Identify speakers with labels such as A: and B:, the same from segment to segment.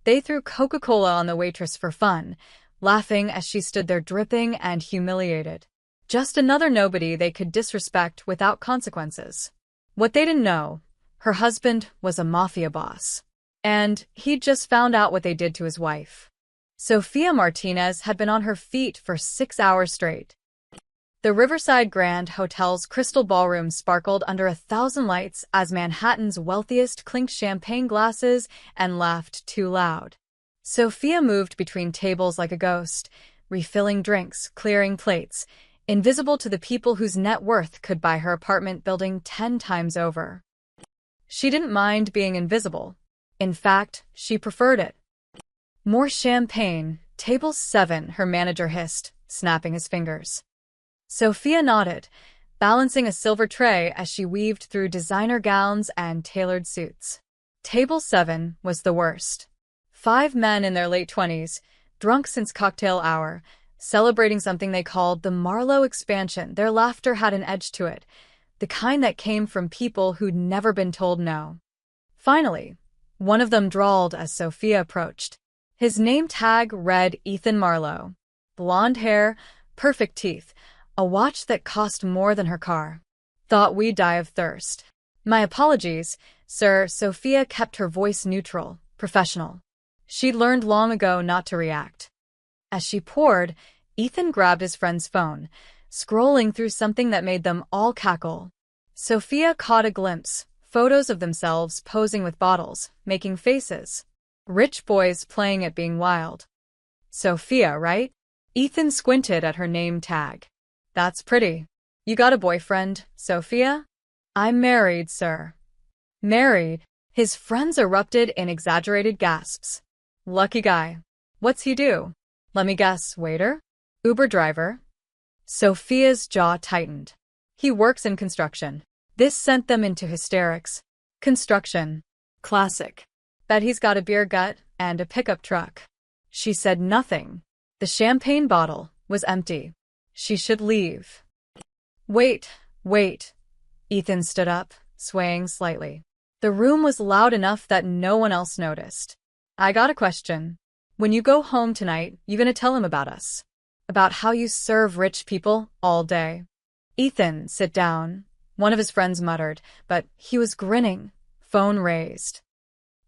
A: They threw Coca-Cola on the waitress for fun, laughing as she stood there dripping and humiliated. Just another nobody they could disrespect without consequences. What they didn't know, her husband was a mafia boss. And he'd just found out what they did to his wife. Sofia Martinez had been on her feet for 6 hours straight. The Riverside Grand Hotel's crystal ballroom sparkled under 1,000 lights as Manhattan's wealthiest clinked champagne glasses and laughed too loud. Sofia moved between tables like a ghost, refilling drinks, clearing plates, invisible to the people whose net worth could buy her apartment building 10 times over. She didn't mind being invisible. In fact, she preferred it. More champagne, table 7, her manager hissed, snapping his fingers. Sofia nodded, balancing a silver tray as she weaved through designer gowns and tailored suits. Table 7 was the worst. 5 men in their late 20s, drunk since cocktail hour, celebrating something they called the Marlowe expansion. Their laughter had an edge to it, the kind that came from people who'd never been told no. Finally, one of them drawled as Sofia approached. His name tag read Ethan Marlowe. Blonde hair, perfect teeth, a watch that cost more than her car. Thought we'd die of thirst. My apologies, sir. Sofia kept her voice neutral, professional. She'd learned long ago not to react. As she poured, Ethan grabbed his friend's phone, scrolling through something that made them all cackle. Sofia caught a glimpse, photos of themselves posing with bottles, making faces. Rich boys playing at being wild. Sofia, right? Ethan squinted at her name tag. That's pretty. You got a boyfriend, Sofia? I'm married, sir. Married? His friends erupted in exaggerated gasps. Lucky guy. What's he do? Let me guess, waiter? Uber driver? Sofia's jaw tightened. He works in construction. This sent them into hysterics. Construction. Classic. Bet he's got a beer gut and a pickup truck. She said nothing. The champagne bottle was empty. She should leave. Wait. Ethan stood up, swaying slightly. The room was loud enough that no one else noticed. I got a question. When you go home tonight, you gonna tell him about us? About how you serve rich people all day? Ethan, sit down, one of his friends muttered, but he was grinning, phone raised.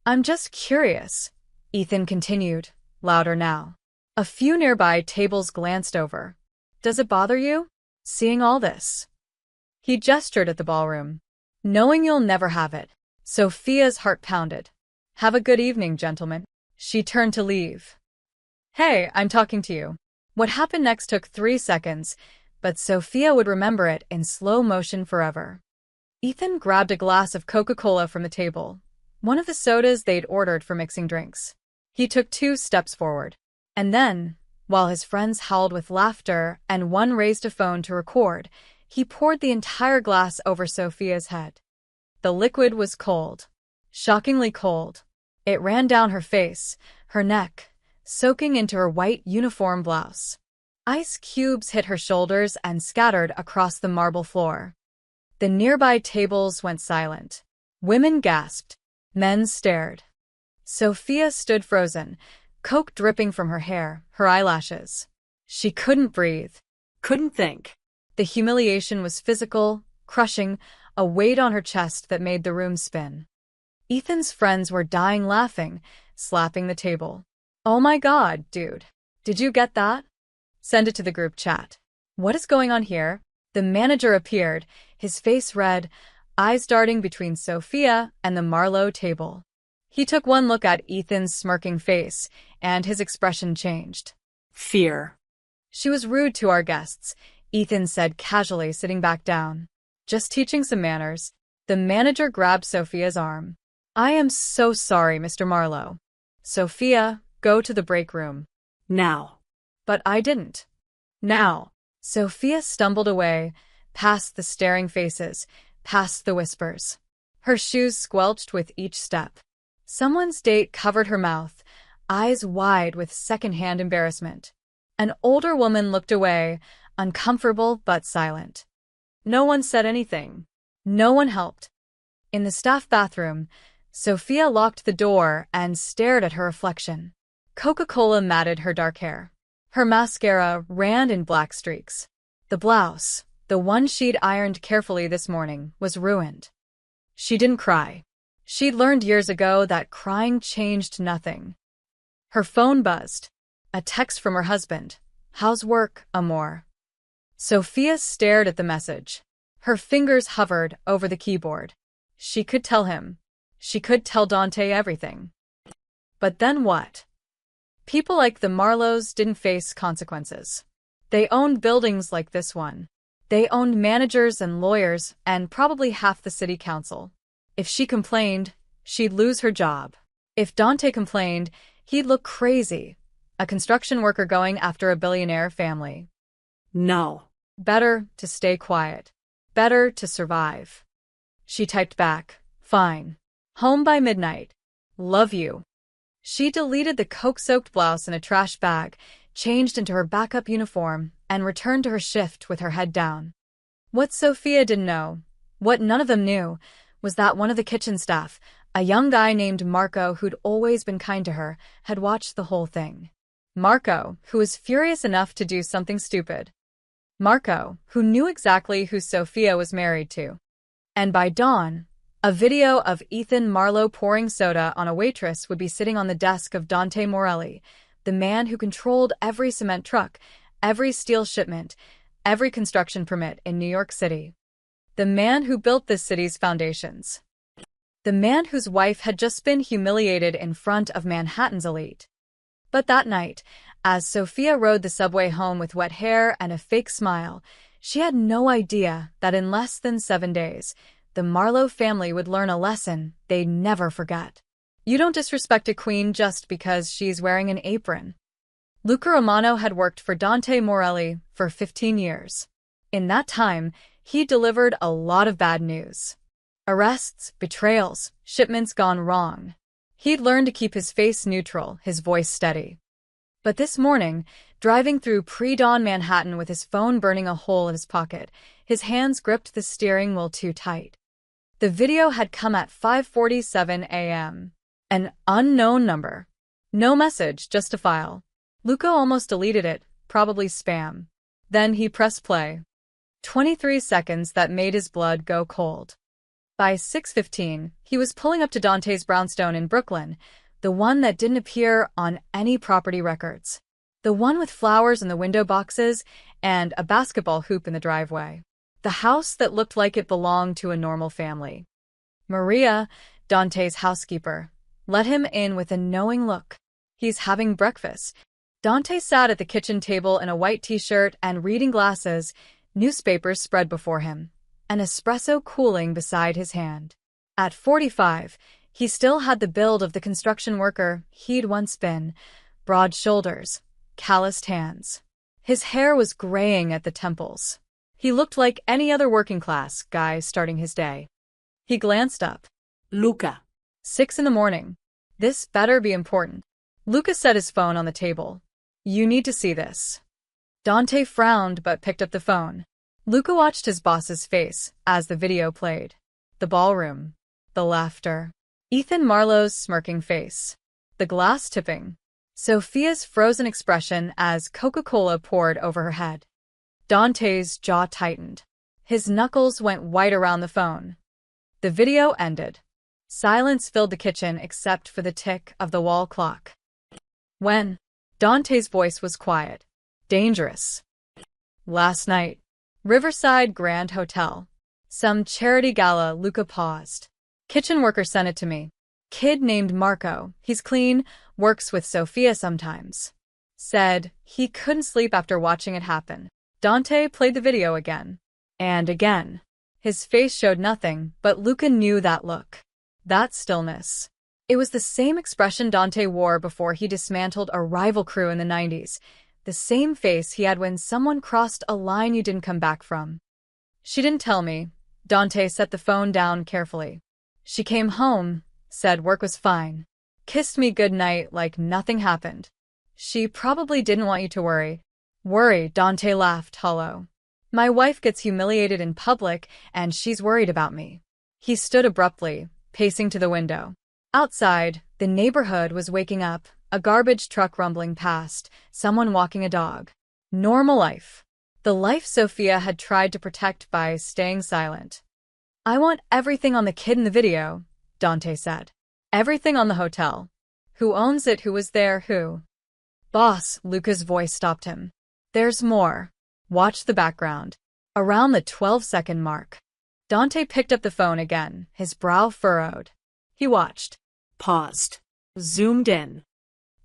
A: I'm just curious, Ethan continued, louder now. A few nearby tables glanced over. Does it bother you, seeing all this? He gestured at the ballroom. Knowing you'll never have it. Sofia's heart pounded. Have a good evening, gentlemen. She turned to leave. Hey, I'm talking to you. What happened next took 3 seconds, but Sofia would remember it in slow motion forever. Ethan grabbed a glass of Coca-Cola from the table, one of the sodas they'd ordered for mixing drinks. He took 2 steps forward. And then, while his friends howled with laughter and one raised a phone to record, he poured the entire glass over Sofia's head. The liquid was cold. Shockingly cold. It ran down her face, her neck, soaking into her white uniform blouse. Ice cubes hit her shoulders and scattered across the marble floor. The nearby tables went silent. Women gasped. Men stared. Sofia stood frozen, Coke dripping from her hair, her eyelashes. She couldn't breathe. Couldn't think. The humiliation was physical, crushing, a weight on her chest that made the room spin. Ethan's friends were dying laughing, slapping the table. Oh my God, dude. Did you get that? Send it to the group chat. What is going on here? The manager appeared, his face red, eyes darting between Sofia and the Marlowe table. He took one look at Ethan's smirking face, and his expression changed. Fear. She was rude to our guests, Ethan said casually, sitting back down. Just teaching some manners. The manager grabbed Sofia's arm. I am so sorry, Mr. Marlowe. Sofia, go to the break room. Now. But I didn't. Now. Sofia stumbled away, past the staring faces, past the whispers. Her shoes squelched with each step. Someone's date covered her mouth, eyes wide with secondhand embarrassment. An older woman looked away, uncomfortable but silent. No one said anything. No one helped. In the staff bathroom, Sophia locked the door and stared at her reflection. Coca-Cola matted her dark hair. Her mascara ran in black streaks. The blouse, the one she'd ironed carefully this morning, was ruined. She didn't cry. She'd learned years ago that crying changed nothing. Her phone buzzed. A text from her husband. "How's work, amor?" Sophia stared at the message. Her fingers hovered over the keyboard. She could tell him. She could tell Dante everything. But then what? People like the Marlowes didn't face consequences. They owned buildings like this one. They owned managers and lawyers and probably half the city council. If she complained, she'd lose her job. If Dante complained, he'd look crazy. A construction worker going after a billionaire family.
B: No.
A: Better to stay quiet. Better to survive. She typed back, "Fine. Home by midnight. Love you." She deleted the Coke-soaked blouse in a trash bag, changed into her backup uniform, and returned to her shift with her head down. What Sophia didn't know, what none of them knew, was that one of the kitchen staff, a young guy named Marco who'd always been kind to her, had watched the whole thing. Marco, who was furious enough to do something stupid. Marco, who knew exactly who Sophia was married to. And by dawn, a video of Ethan Marlowe pouring soda on a waitress would be sitting on the desk of Dante Morelli, the man who controlled every cement truck, every steel shipment, every construction permit in New York City. The man who built this city's foundations. The man whose wife had just been humiliated in front of Manhattan's elite. But that night, as Sophia rode the subway home with wet hair and a fake smile, she had no idea that in less than 7 days, the Marlowe family would learn a lesson they'd never forget. You don't disrespect a queen just because she's wearing an apron. Luca Romano had worked for Dante Morelli for 15 years. In that time, he delivered a lot of bad news. Arrests, betrayals, shipments gone wrong. He'd learned to keep his face neutral, his voice steady. But this morning, driving through pre-dawn Manhattan with his phone burning a hole in his pocket, his hands gripped the steering wheel too tight. The video had come at 5:47 a.m. An unknown number. No message, just a file. Luca almost deleted it, probably spam. Then he pressed play. 23 seconds that made his blood go cold. By 6:15, he was pulling up to Dante's brownstone in Brooklyn, the one that didn't appear on any property records. The one with flowers in the window boxes and a basketball hoop in the driveway. The house that looked like it belonged to a normal family. Maria, Dante's housekeeper, let him in with a knowing look. He's having breakfast. Dante sat at the kitchen table in a white t-shirt and reading glasses, newspapers spread before him, an espresso cooling beside his hand. At 45, he still had the build of the construction worker he'd once been, broad shoulders, calloused hands. His hair was graying at the temples. He looked like any other working-class guy starting his day. He glanced up.
B: Luca.
A: 6 in the morning. This better be important. Luca set his phone on the table. You need to see this. Dante frowned but picked up the phone. Luca watched his boss's face as the video played. The ballroom. The laughter. Ethan Marlowe's smirking face. The glass tipping. Sophia's frozen expression as Coca-Cola poured over her head. Dante's jaw tightened. His knuckles went white around the phone. The video ended. Silence filled the kitchen except for the tick of the wall clock. When? Dante's voice was quiet. Dangerous. Last night. Riverside Grand Hotel. Some charity gala. Luca paused. Kitchen worker sent it to me. Kid named Marco. He's clean, works with Sophia sometimes. Said he couldn't sleep after watching it happen. Dante played the video again. And again. His face showed nothing, but Luca knew that look. That stillness. It was the same expression Dante wore before he dismantled a rival crew in the 90s. The same face he had when someone crossed a line you didn't come back from. She didn't tell me. Dante set the phone down carefully. She came home, said work was fine. Kissed me goodnight like nothing happened. She probably didn't want you to worry. Worry, Dante laughed hollow. My wife gets humiliated in public, and she's worried about me. He stood abruptly, pacing to the window. Outside, the neighborhood was waking up, a garbage truck rumbling past, someone walking a dog. Normal life. The life Sophia had tried to protect by staying silent. I want everything on the kid in the video, Dante said. Everything on the hotel. Who owns it, who was there, who? Boss, Luca's voice stopped him. There's more. Watch the background. Around the 12-second mark. Dante picked up the phone again, his brow furrowed. He watched.
B: Paused. Zoomed in.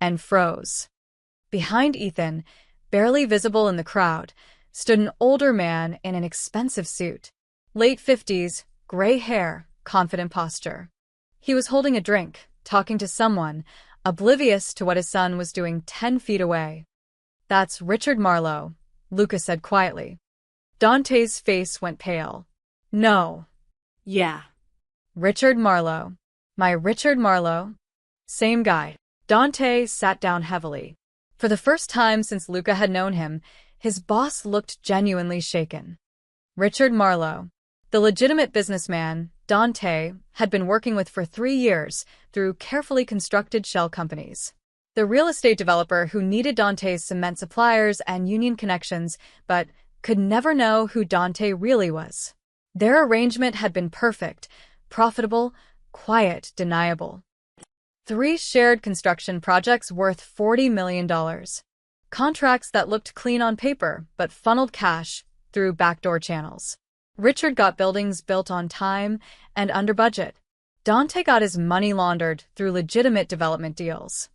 A: And froze. Behind Ethan, barely visible in the crowd, stood an older man in an expensive suit. Late 50s, gray hair, confident posture. He was holding a drink, talking to someone, oblivious to what his son was doing 10 feet away. That's Richard Marlowe, Luca said quietly. Dante's face went pale. No.
B: Yeah.
A: Richard Marlowe. My Richard Marlowe? Same guy. Dante sat down heavily. For the first time since Luca had known him, his boss looked genuinely shaken. Richard Marlowe, the legitimate businessman Dante had been working with for 3 years through carefully constructed shell companies. The real estate developer who needed Dante's cement suppliers and union connections, but could never know who Dante really was. Their arrangement had been perfect, profitable, quiet, deniable. 3 shared construction projects worth $40 million. Contracts that looked clean on paper, but funneled cash through backdoor channels. Richard got buildings built on time and under budget. Dante got his money laundered through legitimate development deals.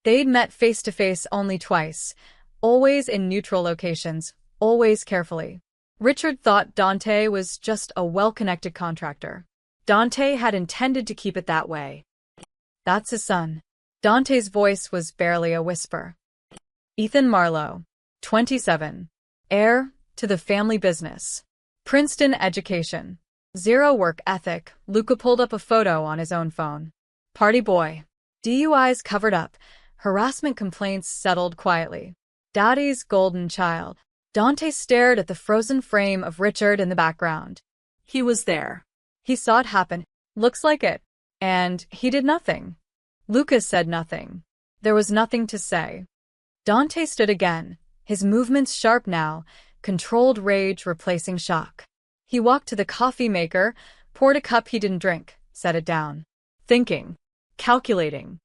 A: They'd met face-to-face only twice, always in neutral locations, always carefully. Richard thought Dante was just a well-connected contractor. Dante had intended to keep it that way. That's his son. Dante's voice was barely a whisper. Ethan Marlowe, 27, heir to the family business. Princeton education. Zero work ethic. Luca pulled up a photo on his own phone. Party boy. DUIs covered up. Harassment complaints settled quietly. Daddy's golden child. Dante stared at the frozen frame of Richard in the background.
B: He was there.
A: He saw it happen. Looks like it. And he did nothing. Luca said nothing. There was nothing to say. Dante stood again, his movements sharp now, controlled rage replacing shock. He walked to the coffee maker, poured a cup he didn't drink, set it down. Thinking. Calculating.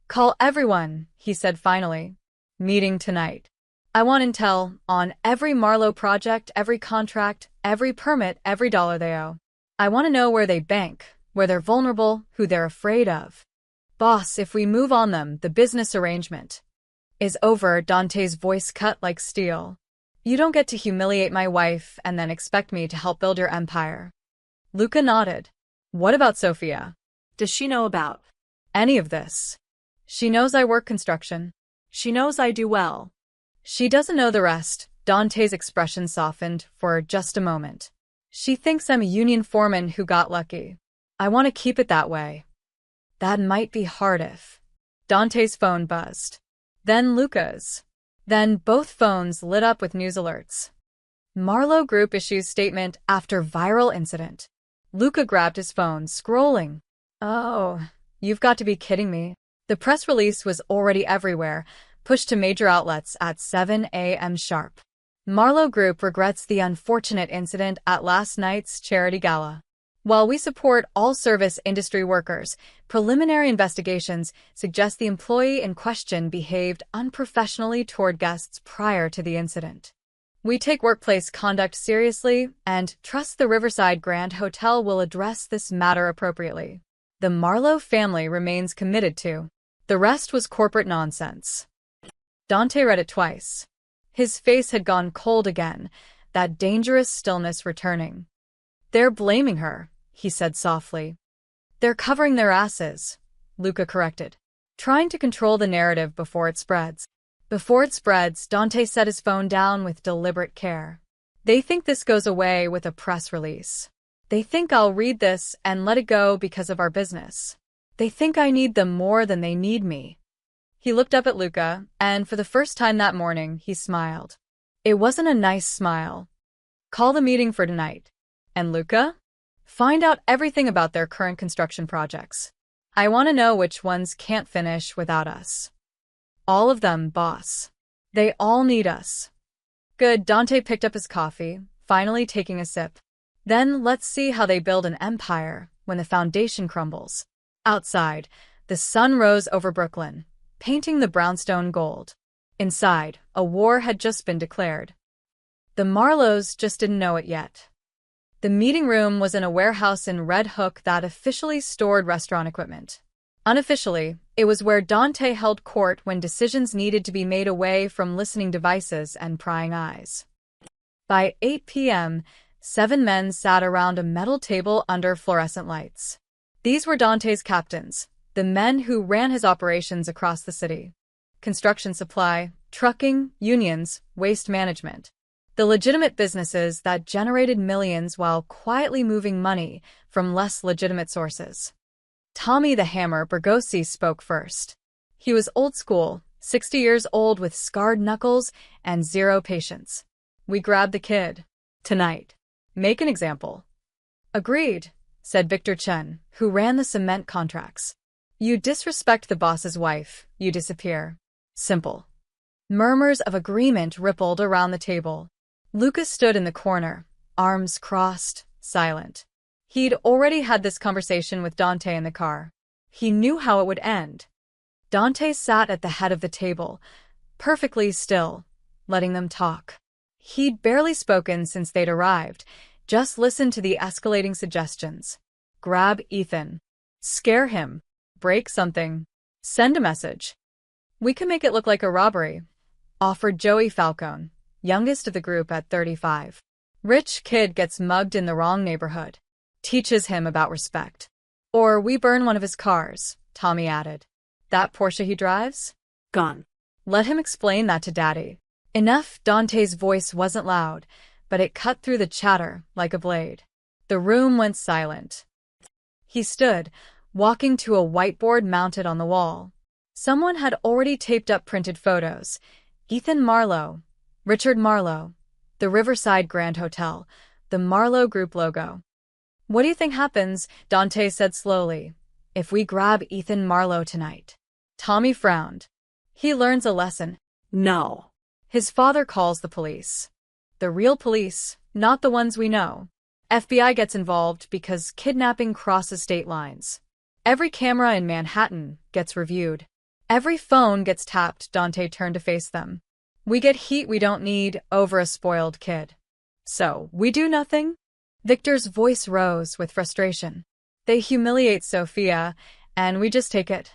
A: Call everyone, he said finally. Meeting tonight. I want intel on every Marlowe project, every contract, every permit, every dollar they owe. I want to know where they bank, where they're vulnerable, who they're afraid of. Boss, if we move on them, the business arrangement is over. Dante's voice cut like steel. You don't get to humiliate my wife and then expect me to help build your empire. Luca nodded. What about Sophia?
B: Does she know about
A: Any of this? She knows I work construction.
B: She knows I do well.
A: She doesn't know the rest. Dante's expression softened for just a moment. She thinks I'm a union foreman who got lucky. I want to keep it that way. That might be hard if. Dante's phone buzzed. Then Luca's. Then both phones lit up with news alerts. Marlowe Group issues statement after viral incident. Luca grabbed his phone, scrolling. Oh, you've got to be kidding me. The press release was already everywhere, pushed to major outlets at 7 a.m. sharp. Marlowe Group regrets the unfortunate incident at last night's charity gala. While we support all service industry workers, preliminary investigations suggest the employee in question behaved unprofessionally toward guests prior to the incident. We take workplace conduct seriously and trust the Riverside Grand Hotel will address this matter appropriately. The Marlowe family remains committed to. The rest was corporate nonsense. Dante read it twice. His face had gone cold again, that dangerous stillness returning. They're blaming her, he said softly. They're covering their asses, Luca corrected. Trying to control the narrative before it spreads. Before it spreads, Dante set his phone down with deliberate care. They think this goes away with a press release. They think I'll read this and let it go because of our business. They think I need them more than they need me. He looked up at Luca, and for the first time that morning, he smiled. It wasn't a nice smile. Call the meeting for tonight. And Luca? Find out everything about their current construction projects. I want to know which ones can't finish without us. All of them, boss. They all need us. Good. Dante picked up his coffee, finally taking a sip. Then let's see how they build an empire when the foundation crumbles. Outside, the sun rose over Brooklyn, painting the brownstone gold. Inside, a war had just been declared. The Marlowes just didn't know it yet. The meeting room was in a warehouse in Red Hook that officially stored restaurant equipment. Unofficially, it was where Dante held court when decisions needed to be made away from listening devices and prying eyes. By 8 p.m., 7 men sat around a metal table under fluorescent lights. These were Dante's captains, the men who ran his operations across the city. Construction supply, trucking, unions, waste management. The legitimate businesses that generated millions while quietly moving money from less legitimate sources. Tommy the Hammer Bergosi spoke first. He was old school, 60 years old with scarred knuckles and zero patience. We grabbed the kid. Tonight. Make an example. Agreed, said Victor Chen, who ran the cement contracts. You disrespect the boss's wife, you disappear. Simple. Murmurs of agreement rippled around the table. Lucas stood in the corner, arms crossed, silent. He'd already had this conversation with Dante in the car. He knew how it would end. Dante sat at the head of the table, perfectly still, letting them talk. He'd barely spoken since they'd arrived, just listened to the escalating suggestions. Grab Ethan. Scare him. Break something. Send a message. We can make it look like a robbery, offered Joey Falcone, youngest of the group at 35. Rich kid gets mugged in the wrong neighborhood. Teaches him about respect. Or we burn one of his cars, Tommy added. That Porsche he drives?
B: Gone.
A: Let him explain that to Daddy. Enough. Dante's voice wasn't loud, but it cut through the chatter like a blade. The room went silent. He stood, walking to a whiteboard mounted on the wall. Someone had already taped up printed photos. Ethan Marlowe, Richard Marlowe, the Riverside Grand Hotel, the Marlowe Group logo. What do you think happens, Dante said slowly, if we grab Ethan Marlowe tonight? Tommy frowned. He learns a lesson.
B: No.
A: His father calls the police. The real police, not the ones we know. FBI gets involved because kidnapping crosses state lines. Every camera in Manhattan gets reviewed. Every phone gets tapped. Dante turned to face them. We get heat we don't need over a spoiled kid. So, we do nothing? Victor's voice rose with frustration. They humiliate Sophia, and we just take it.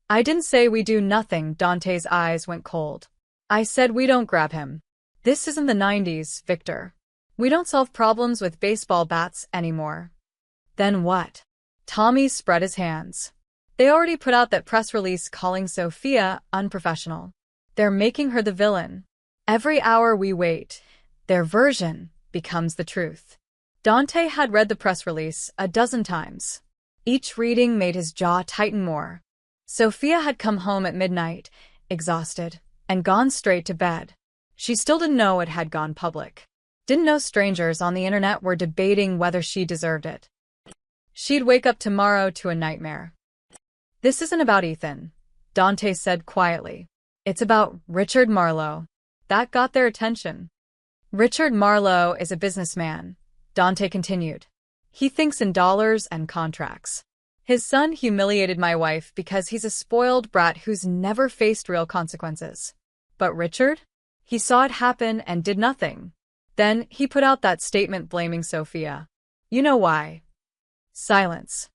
A: I didn't say we do nothing. Dante's eyes went cold. I said we don't grab him. This isn't the 90s, Victor. We don't solve problems with baseball bats anymore. Then what? Tommy spread his hands. They already put out that press release calling Sophia unprofessional. They're making her the villain. Every hour we wait, their version becomes the truth. Dante had read the press release a dozen times. Each reading made his jaw tighten more. Sophia had come home at midnight, exhausted, and gone straight to bed. She still didn't know it had gone public. Didn't know strangers on the internet were debating whether she deserved it. She'd wake up tomorrow to a nightmare. This isn't about Ethan, Dante said quietly. It's about Richard Marlowe. That got their attention. Richard Marlowe is a businessman, Dante continued. He thinks in dollars and contracts. His son humiliated my wife because he's a spoiled brat who's never faced real consequences. But Richard? He saw it happen and did nothing. Then he put out that statement blaming Sophia. You know why? Silence.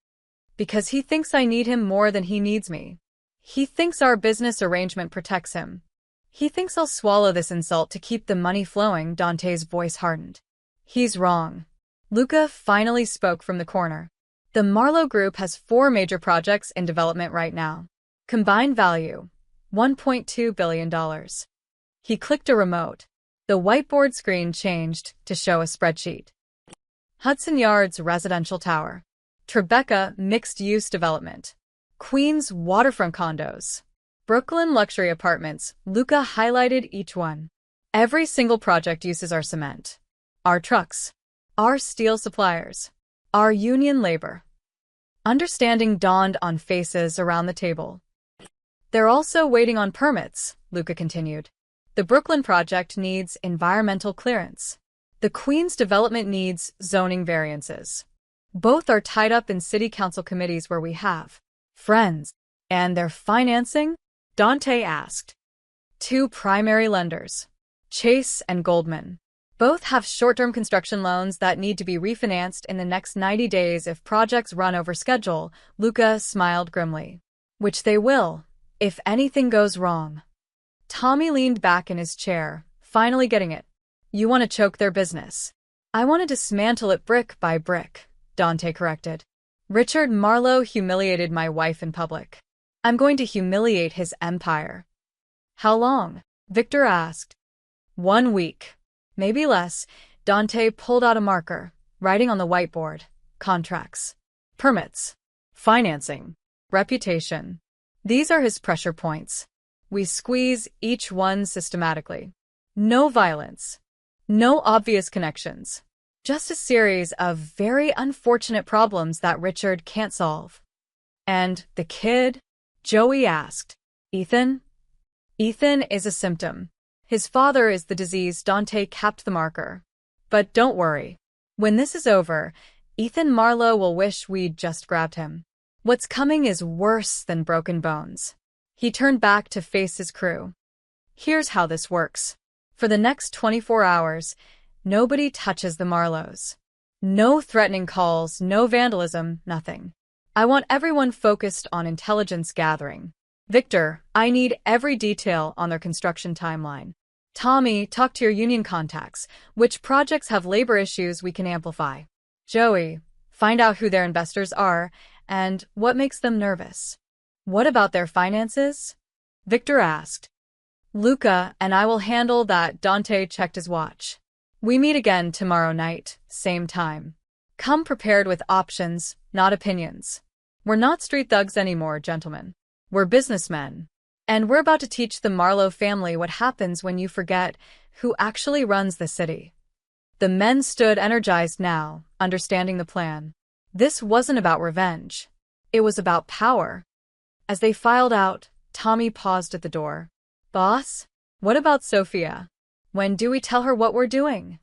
A: Because he thinks I need him more than he needs me. He thinks our business arrangement protects him. He thinks I'll swallow this insult to keep the money flowing. Dante's voice hardened. He's wrong. Luca finally spoke from the corner. The Marlowe Group has 4 major projects in development right now. Combined value, $1.2 billion. He clicked a remote. The whiteboard screen changed to show a spreadsheet. Hudson Yards Residential Tower. Tribeca Mixed-Use Development. Queens Waterfront Condos. Brooklyn Luxury Apartments. Luca highlighted each one. Every single project uses our cement, our trucks, our steel suppliers, our union labor. Understanding dawned on faces around the table. They're also waiting on permits, Luca continued. The Brooklyn project needs environmental clearance. The Queens development needs zoning variances. Both are tied up in city council committees where we have friends. And their financing? Dante asked. Two primary lenders, Chase and Goldman. Both have short-term construction loans that need to be refinanced in the next 90 days if projects run over schedule, Luca smiled grimly. Which they will, if anything goes wrong. Tommy leaned back in his chair, finally getting it. You want to choke their business. I want to dismantle it brick by brick, Dante corrected. Richard Marlowe humiliated my wife in public. I'm going to humiliate his empire. How long? Victor asked. 1 week. Maybe less. Dante pulled out a marker, writing on the whiteboard. Contracts. Permits. Financing. Reputation. These are his pressure points. We squeeze each one systematically. No violence. No obvious connections. Just a series of very unfortunate problems that Richard can't solve. And the kid? Joey asked. Ethan? Ethan is a symptom. His father is the disease. Dante capped the marker. But don't worry. When this is over, Ethan Marlowe will wish we'd just grabbed him. What's coming is worse than broken bones. He turned back to face his crew. Here's how this works. For the next 24 hours, nobody touches the Marlowes. No threatening calls, no vandalism, nothing. I want everyone focused on intelligence gathering. Victor, I need every detail on their construction timeline. Tommy, talk to your union contacts. Which projects have labor issues we can amplify? Joey, find out who their investors are and what makes them nervous. What about their finances? Victor asked. Luca and I will handle that. Dante checked his watch. We meet again tomorrow night, same time. Come prepared with options, not opinions. We're not street thugs anymore, gentlemen. We're businessmen. And we're about to teach the Marlowe family what happens when you forget who actually runs the city. The men stood energized now, understanding the plan. This wasn't about revenge. It was about power. As they filed out, Tommy paused at the door. Boss? What about Sophia? When do we tell her what we're doing?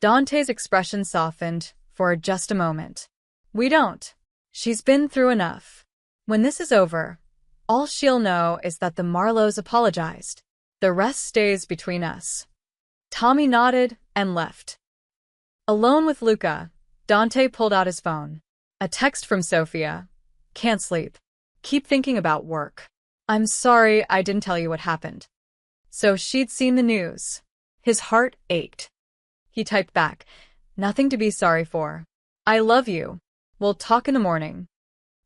A: Dante's expression softened for just a moment. We don't. She's been through enough. When this is over, all she'll know is that the Marlowes apologized. The rest stays between us. Tommy nodded and left. Alone with Luca, Dante pulled out his phone. A text from Sophia. Can't sleep. Keep thinking about work. I'm sorry I didn't tell you what happened. So she'd seen the news. His heart ached. He typed back. Nothing to be sorry for. I love you. We'll talk in the morning.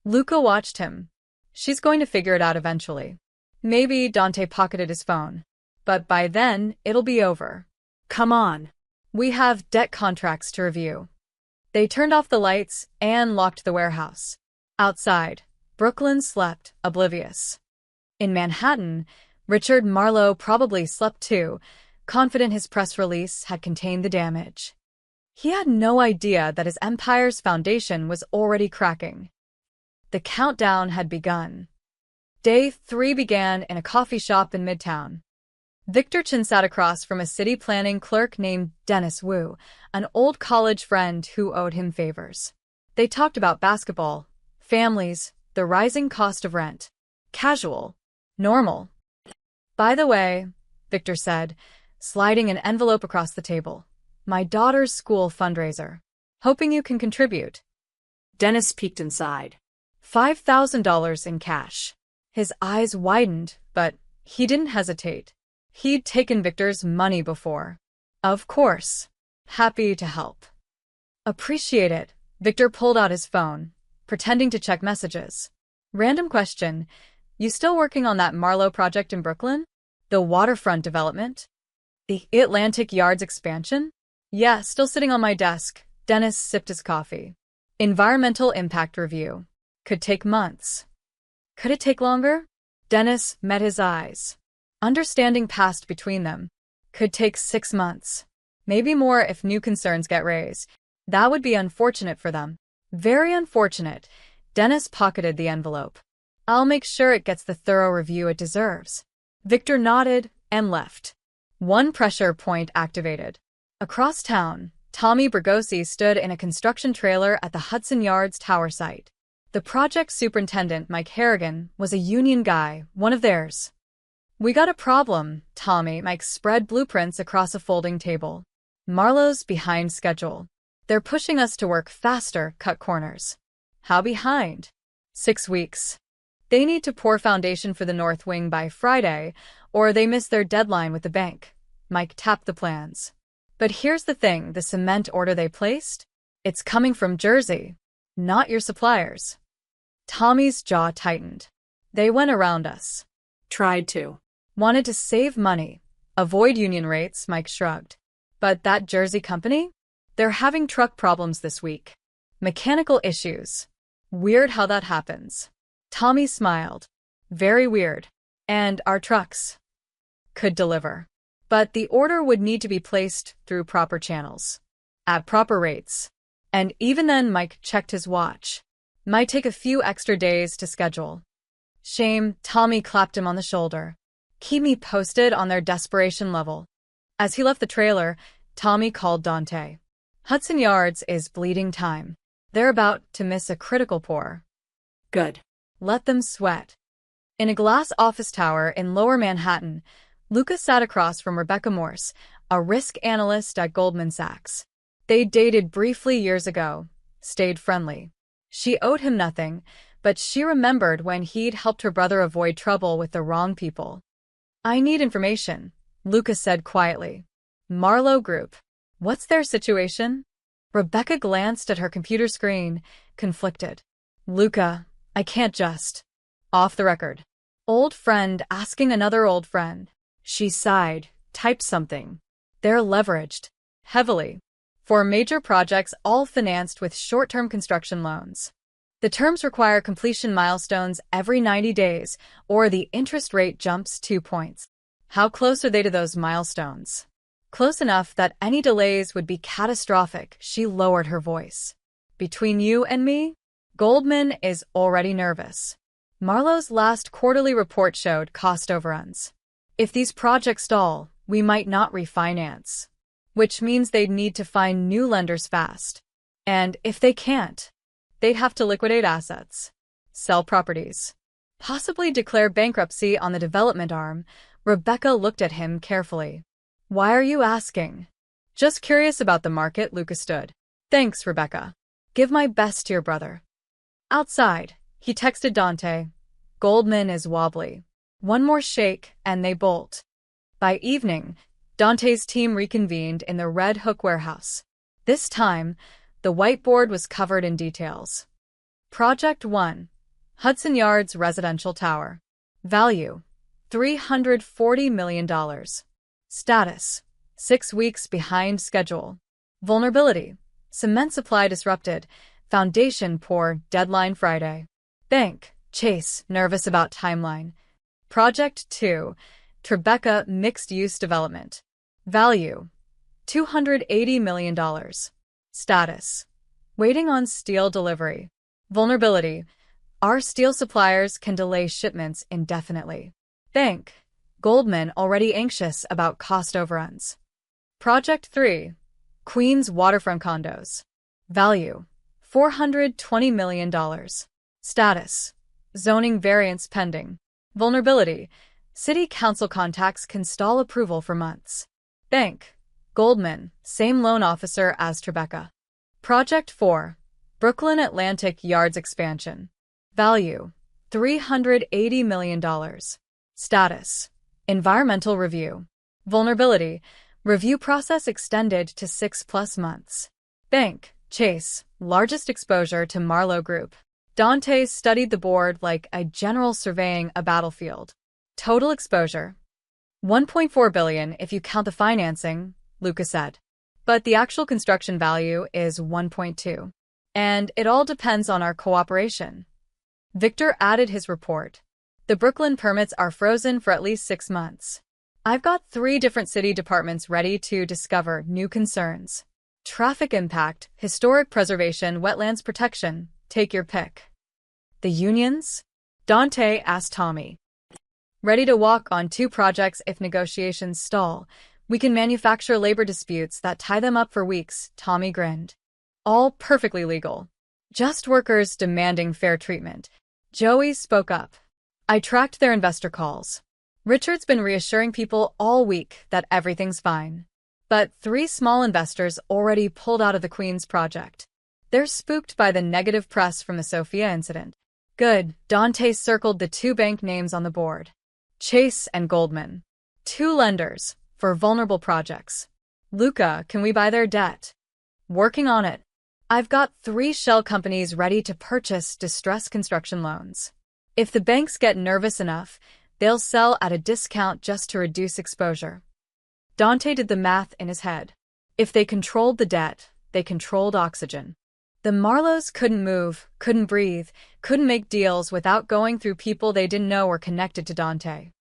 A: Luca watched him. She's going to figure it out eventually. Maybe. Dante pocketed his phone. But by then, it'll be over. Come on. We have debt contracts to review. They turned off the lights and locked the warehouse. Outside, Brooklyn slept, oblivious. In Manhattan, Richard Marlowe probably slept too, confident his press release had contained the damage. He had no idea that his empire's foundation was already cracking. The countdown had begun. Day 3 began in a coffee shop in Midtown. Victor Chin sat across from a city planning clerk named Dennis Wu, an old college friend who owed him favors. They talked about basketball, families, the rising cost of rent. Casual. Normal. By the way, Victor said, sliding an envelope across the table. My daughter's school fundraiser. Hoping you can contribute.
B: Dennis peeked inside.
A: $5,000 in cash. His eyes widened, but he didn't hesitate. He'd taken Victor's money before. Of course. Happy to help. Appreciate it. Victor pulled out his phone, pretending to check messages. Random question. You still working on that Marlowe project in Brooklyn? The waterfront development? The Atlantic Yards expansion? Yeah, still sitting on my desk. Dennis sipped his coffee. Environmental impact review. Could take months. Could it take longer? Dennis met his eyes. Understanding passed between them. Could take 6 months. Maybe more if new concerns get raised. That would be unfortunate for them. Very unfortunate. Dennis pocketed the envelope. I'll make sure it gets the thorough review it deserves. Victor nodded and left. One pressure point activated. Across town, Tommy Bergosi stood in a construction trailer at the Hudson Yards tower site. The project superintendent, Mike Harrigan, was a union guy, one of theirs. We got a problem, Tommy. Mike spread blueprints across a folding table. Marlowe's behind schedule. They're pushing us to work faster, cut corners. How behind? 6 weeks. They need to pour foundation for the north wing by Friday, or they miss their deadline with the bank. Mike tapped the plans. But here's the thing, the cement order they placed? It's coming from Jersey, not your suppliers. Tommy's jaw tightened. They went around us.
B: Tried to.
A: Wanted to save money. Avoid union rates, Mike shrugged. But that Jersey company? They're having truck problems this week. Mechanical issues. Weird how that happens. Tommy smiled. Very weird. And our trucks could deliver. But the order would need to be placed through proper channels. At proper rates. And even then, Mike checked his watch. Might take a few extra days to schedule. Shame, Tommy clapped him on the shoulder. Keep me posted on their desperation level. As he left the trailer, Tommy called Dante. Hudson Yards is bleeding time. They're about to miss a critical pour.
B: Good.
A: Let them sweat. In a glass office tower in Lower Manhattan, Lucas sat across from Rebecca Morse, a risk analyst at Goldman Sachs. They dated briefly years ago, stayed friendly. She owed him nothing, but she remembered when he'd helped her brother avoid trouble with the wrong people. I need information, Lucas said quietly. Marlowe Group. What's their situation? Rebecca glanced at her computer screen, conflicted. Luca, I can't just. Off the record. Old friend asking another old friend. She sighed, typed something. They're leveraged. Heavily. For major projects all financed with short-term construction loans. The terms require completion milestones every 90 days, or the interest rate jumps 2 points. How close are they to those milestones? Close enough that any delays would be catastrophic. She lowered her voice. Between you and me, Goldman is already nervous. Marlowe's last quarterly report showed cost overruns. If these projects stall, we might not refinance. Which means they'd need to find new lenders fast. And if they can't, they'd have to liquidate assets, sell properties, possibly declare bankruptcy on the development arm. Rebecca looked at him carefully. Why are you asking? Just curious about the market, Lucas stood. Thanks, Rebecca. Give my best to your brother. Outside, he texted Dante. Goldman is wobbly. One more shake, and they bolt. By evening, Dante's team reconvened in the Red Hook warehouse. This time, the whiteboard was covered in details. Project 1. Hudson Yards Residential Tower. Value: $340 million. Status: 6 weeks behind schedule. Vulnerability: cement supply disrupted. Foundation pour, deadline Friday. Bank: Chase, nervous about timeline. Project 2. Tribeca Mixed-Use Development. Value: $280 million. Status: waiting on steel delivery. Vulnerability: our steel suppliers can delay shipments indefinitely. Bank: Goldman already anxious about cost overruns. Project 3. Queens Waterfront Condos. Value: $420 million. Status: zoning variance pending. Vulnerability: city council contacts can stall approval for months. Bank: Goldman, same loan officer as Tribeca. Project 4. Brooklyn Atlantic Yards Expansion. Value: $380 million. Status: environmental review. Vulnerability: review process extended to 6+ months. Bank: Chase, largest exposure to Marlowe Group. Dante studied the board like a general surveying a battlefield. Total exposure: $1.4 billion if you count the financing, Lucas said. But the actual construction value is $1.2. And it all depends on our cooperation. Victor added his report. The Brooklyn permits are frozen for at least 6 months. I've got 3 different city departments ready to discover new concerns. Traffic impact, historic preservation, wetlands protection, take your pick. The unions? Dante asked Tommy. Ready to walk on 2 projects if negotiations stall. We can manufacture labor disputes that tie them up for weeks, Tommy grinned. All perfectly legal. Just workers demanding fair treatment. Joey spoke up. I tracked their investor calls. Richard's been reassuring people all week that everything's fine. But 3 small investors already pulled out of the Queen's project. They're spooked by the negative press from the Sophia incident. Good, Dante circled the 2 bank names on the board. Chase and Goldman. 2 lenders, for vulnerable projects. Luca, can we buy their debt? Working on it. I've got 3 shell companies ready to purchase distressed construction loans. If the banks get nervous enough, they'll sell at a discount just to reduce exposure. Dante did the math in his head. If they controlled the debt, they controlled oxygen. The Marlows couldn't move, couldn't breathe, couldn't make deals without going through people they didn't know were connected to Dante.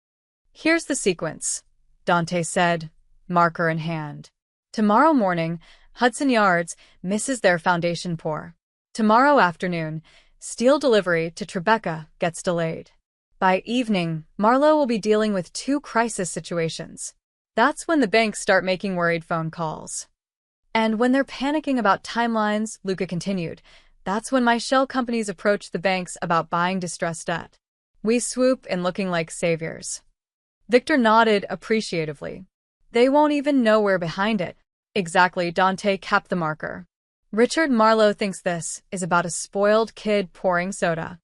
A: Here's the sequence, Dante said, marker in hand. Tomorrow morning, Hudson Yards misses their foundation pour. Tomorrow afternoon, steel delivery to Tribeca gets delayed. By evening, Marlowe will be dealing with 2 crisis situations. That's when the banks start making worried phone calls. And when they're panicking about timelines, Luca continued, that's when my shell companies approach the banks about buying distressed debt. We swoop in looking like saviors. Victor nodded appreciatively. They won't even know we're behind it. Exactly, Dante capped the marker. Richard Marlowe thinks this is about a spoiled kid pouring soda.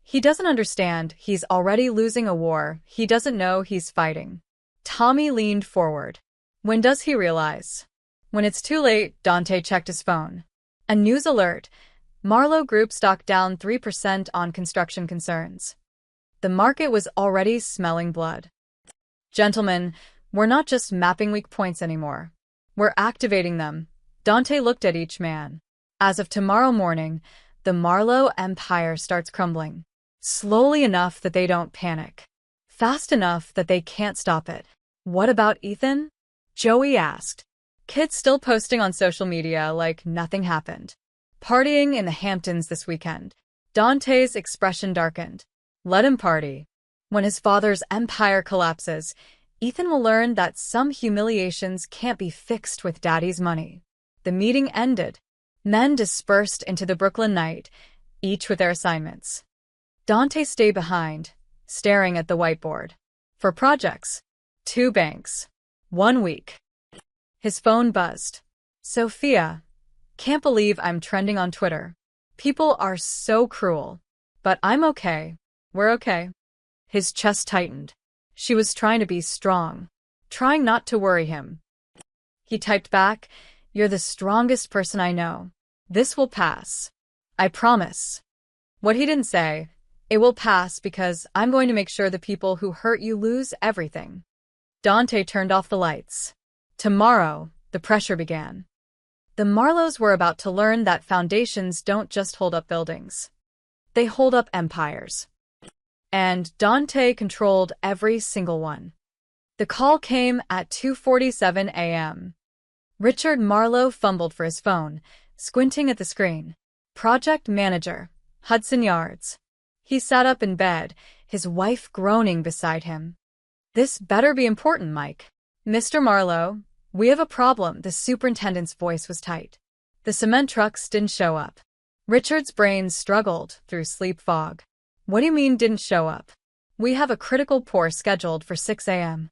A: He doesn't understand he's already losing a war he doesn't know he's fighting. Tommy leaned forward. When does he realize? When it's too late, Dante checked his phone. A news alert. Marlowe Group stock down 3% on construction concerns. The market was already smelling blood. Gentlemen, we're not just mapping weak points anymore. We're activating them. Dante looked at each man. As of tomorrow morning, the Marlowe empire starts crumbling. Slowly enough that they don't panic. Fast enough that they can't stop it. What about Ethan? Joey asked. Kid's still posting on social media like nothing happened. Partying in the Hamptons this weekend. Dante's expression darkened. Let him party. When his father's empire collapses, Ethan will learn that some humiliations can't be fixed with daddy's money. The meeting ended. Men dispersed into the Brooklyn night, each with their assignments. Dante stayed behind, staring at the whiteboard. For projects. 2 banks. 1 week. His phone buzzed. Sophia. Can't believe I'm trending on Twitter. People are so cruel. But I'm okay. We're okay. His chest tightened. She was trying to be strong. Trying not to worry him. He typed back, You're the strongest person I know. This will pass. I promise. What he didn't say, it will pass because I'm going to make sure the people who hurt you lose everything. Dante turned off the lights. Tomorrow, the pressure began. The Marlows were about to learn that foundations don't just hold up buildings. They hold up empires. And Dante controlled every single one. The call came at 2:47 a.m. Richard Marlowe fumbled for his phone, squinting at the screen. Project manager, Hudson Yards. He sat up in bed, his wife groaning beside him. This better be important, Mike. Mr. Marlowe, we have a problem. The superintendent's voice was tight. The cement trucks didn't show up. Richard's brain struggled through sleep fog. What do you mean didn't show up? We have a critical pour scheduled for 6 a.m.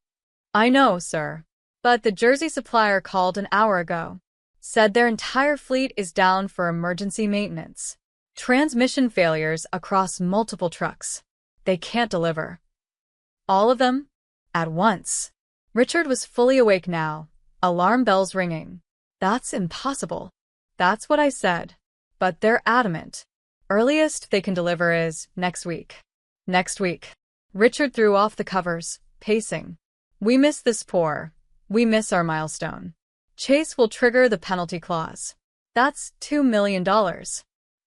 A: I know, sir. But the Jersey supplier called an hour ago. Said their entire fleet is down for emergency maintenance. Transmission failures across multiple trucks. They can't deliver. All of them? At once. Richard was fully awake now, alarm bells ringing. That's impossible. That's what I said. But they're adamant. Earliest they can deliver is next week. Next week. Richard threw off the covers, pacing. We miss this pour. We miss our milestone. Chase will trigger the penalty clause. That's $2 million.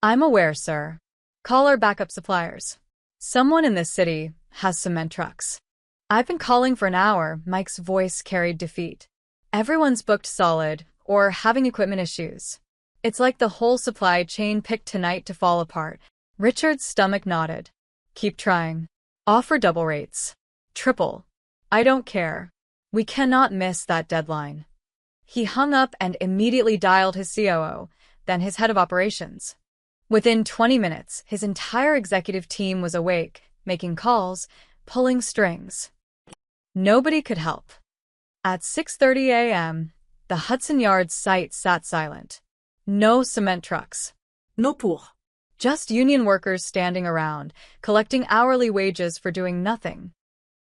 A: I'm aware, sir. Call our backup suppliers. Someone in this city has cement trucks. I've been calling for an hour, Mike's voice carried defeat. Everyone's booked solid, or having equipment issues. It's like the whole supply chain picked tonight to fall apart. Richard's stomach nodded. Keep trying. Offer double rates. Triple. I don't care. We cannot miss that deadline. He hung up and immediately dialed his COO, then his head of operations. Within 20 minutes, his entire executive team was awake, making calls, pulling strings. Nobody could help. At 6:30 a.m., the Hudson Yards site sat silent. No cement trucks.
B: No pour.
A: Just union workers standing around, collecting hourly wages for doing nothing.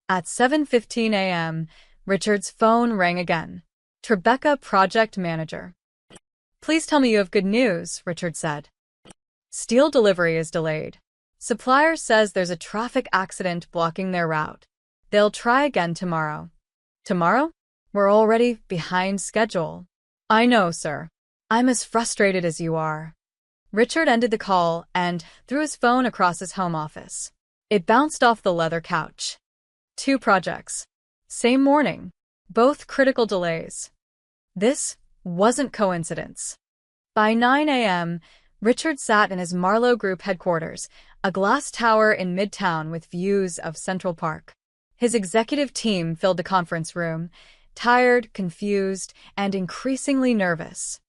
A: At 7:15 a.m., Richard's phone rang again. Tribeca, project manager. Please tell me you have good news, Richard said. Steel delivery is delayed. Supplier says there's a traffic accident blocking their route. They'll try again tomorrow. Tomorrow? We're already behind schedule. I know, sir. I'm as frustrated as you are. Richard ended the call and threw his phone across his home office. It bounced off the leather couch. 2 projects. Same morning. Both critical delays. This wasn't coincidence. By 9 a.m., Richard sat in his Marlowe Group headquarters, a glass tower in Midtown with views of Central Park. His executive team filled the conference room, tired, confused, and increasingly nervous.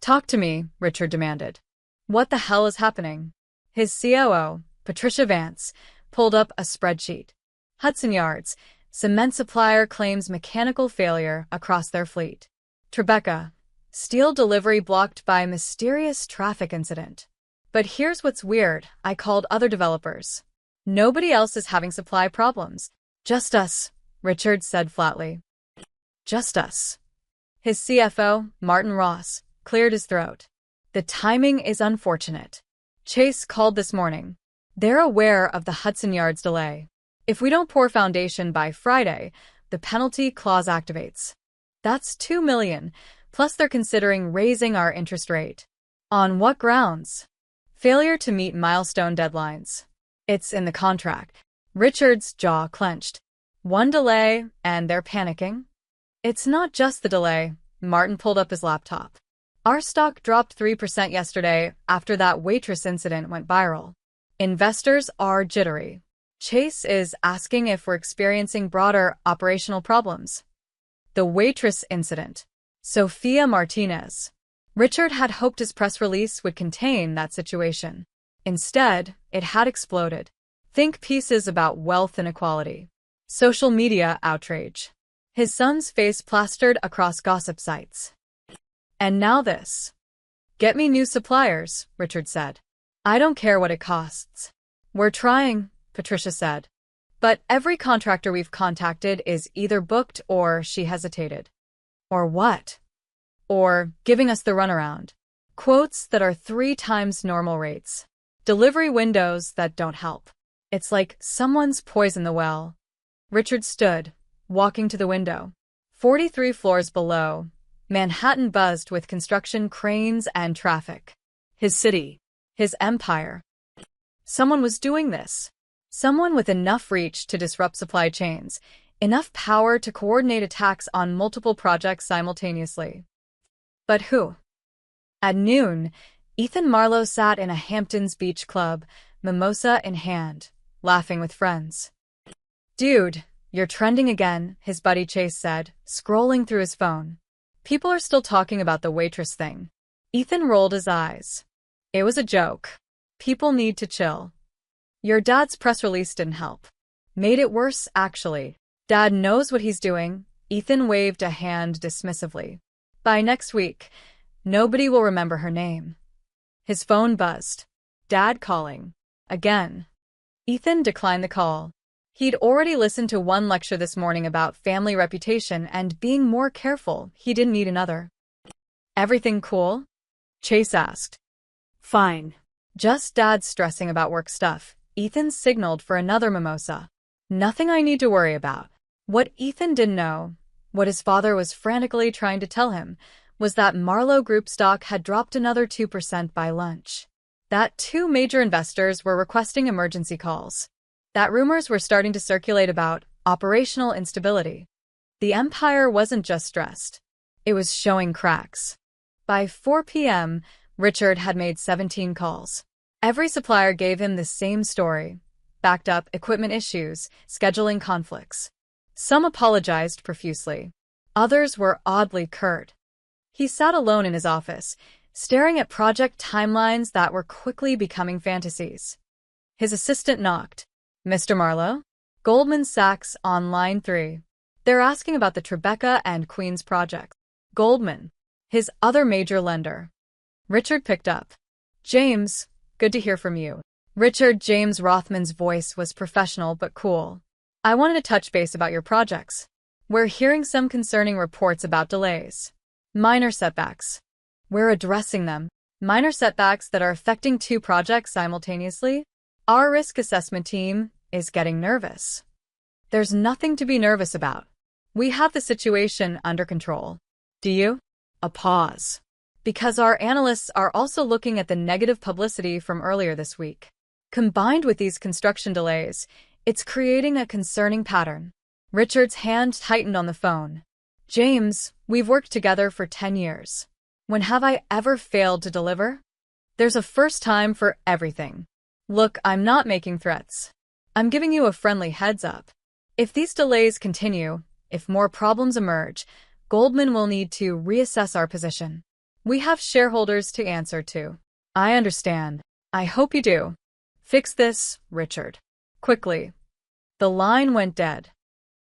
A: Talk to me, Richard demanded. What the hell is happening? His COO, Patricia Vance, pulled up a spreadsheet. Hudson Yards, cement supplier claims mechanical failure across their fleet. Tribeca, steel delivery blocked by mysterious traffic incident. But here's what's weird, I called other developers. Nobody else is having supply problems. Just us, Richard said flatly. Just us. His CFO, Martin Ross, cleared his throat. The timing is unfortunate. Chase called this morning. They're aware of the Hudson Yards delay. If we don't pour foundation by Friday, the penalty clause activates. That's $2 million, plus they're considering raising our interest rate. On what grounds? Failure to meet milestone deadlines. It's in the contract. Richard's jaw clenched. One delay, and they're panicking? It's not just the delay. Martin pulled up his laptop. Our stock dropped 3% yesterday after that Waitress incident went viral. Investors are jittery. Chase is asking if we're experiencing broader operational problems. The Waitress incident. Sophia Martinez. Richard had hoped his press release would contain that situation. Instead, it had exploded. Think pieces about wealth inequality. Social media outrage. His son's face plastered across gossip sites. And now this. Get me new suppliers, Richard said. I don't care what it costs. We're trying, Patricia said. But every contractor we've contacted is either booked or she hesitated. Or what? Or giving us the runaround. Quotes that are 3 times normal rates. Delivery windows that don't help. It's like someone's poisoned the well. Richard stood, walking to the window. 43 floors below, Manhattan buzzed with construction cranes and traffic. His city. His empire. Someone was doing this. Someone with enough reach to disrupt supply chains, enough power to coordinate attacks on multiple projects simultaneously. But who? At noon, Ethan Marlowe sat in a Hamptons Beach club, mimosa in hand, laughing with friends. Dude, you're trending again, his buddy Chase said, scrolling through his phone. People are still talking about the Waitress thing. Ethan rolled his eyes. It was a joke. People need to chill. Your dad's press release didn't help. Made it worse, actually. Dad knows what he's doing. Ethan waved a hand dismissively. By next week, nobody will remember her name. His phone buzzed. Dad calling. Again. Ethan declined the call. He'd already listened to one lecture this morning about family reputation and being more careful. He didn't need another. Everything cool? Chase asked.
B: Fine.
A: Just Dad stressing about work stuff. Ethan signaled for another mimosa. Nothing I need to worry about. What Ethan didn't know, what his father was frantically trying to tell him, was that Marlowe Group stock had dropped another 2% by lunch. That 2 major investors were requesting emergency calls. That rumors were starting to circulate about operational instability. The empire wasn't just stressed. It was showing cracks. By 4 p.m., Richard had made 17 calls. Every supplier gave him the same story: backed up equipment issues, scheduling conflicts. Some apologized profusely. Others were oddly curt. He sat alone in his office, staring at project timelines that were quickly becoming fantasies. His assistant knocked. "Mr. Marlowe? Goldman Sachs on line 3. They're asking about the Tribeca and Queens projects." Goldman, his other major lender. Richard picked up. "James, good to hear from you." Richard James Rothman's voice was professional but cool. "I wanted to touch base about your projects. We're hearing some concerning reports about delays. Minor setbacks. We're addressing them. Minor setbacks that are affecting 2 projects simultaneously? Our risk assessment team is getting nervous." "There's nothing to be nervous about. We have the situation under control." "Do you?" A pause. "Because our analysts are also looking at the negative publicity from earlier this week. Combined with these construction delays, it's creating a concerning pattern." Richard's hand tightened on the phone. "James, we've worked together for 10 years. When have I ever failed to deliver? There's a first time for everything. Look, I'm not making threats. I'm giving you a friendly heads up. If these delays continue, if more problems emerge, Goldman will need to reassess our position. We have shareholders to answer to." "I understand. I hope you do. Fix this, Richard. Quickly." The line went dead.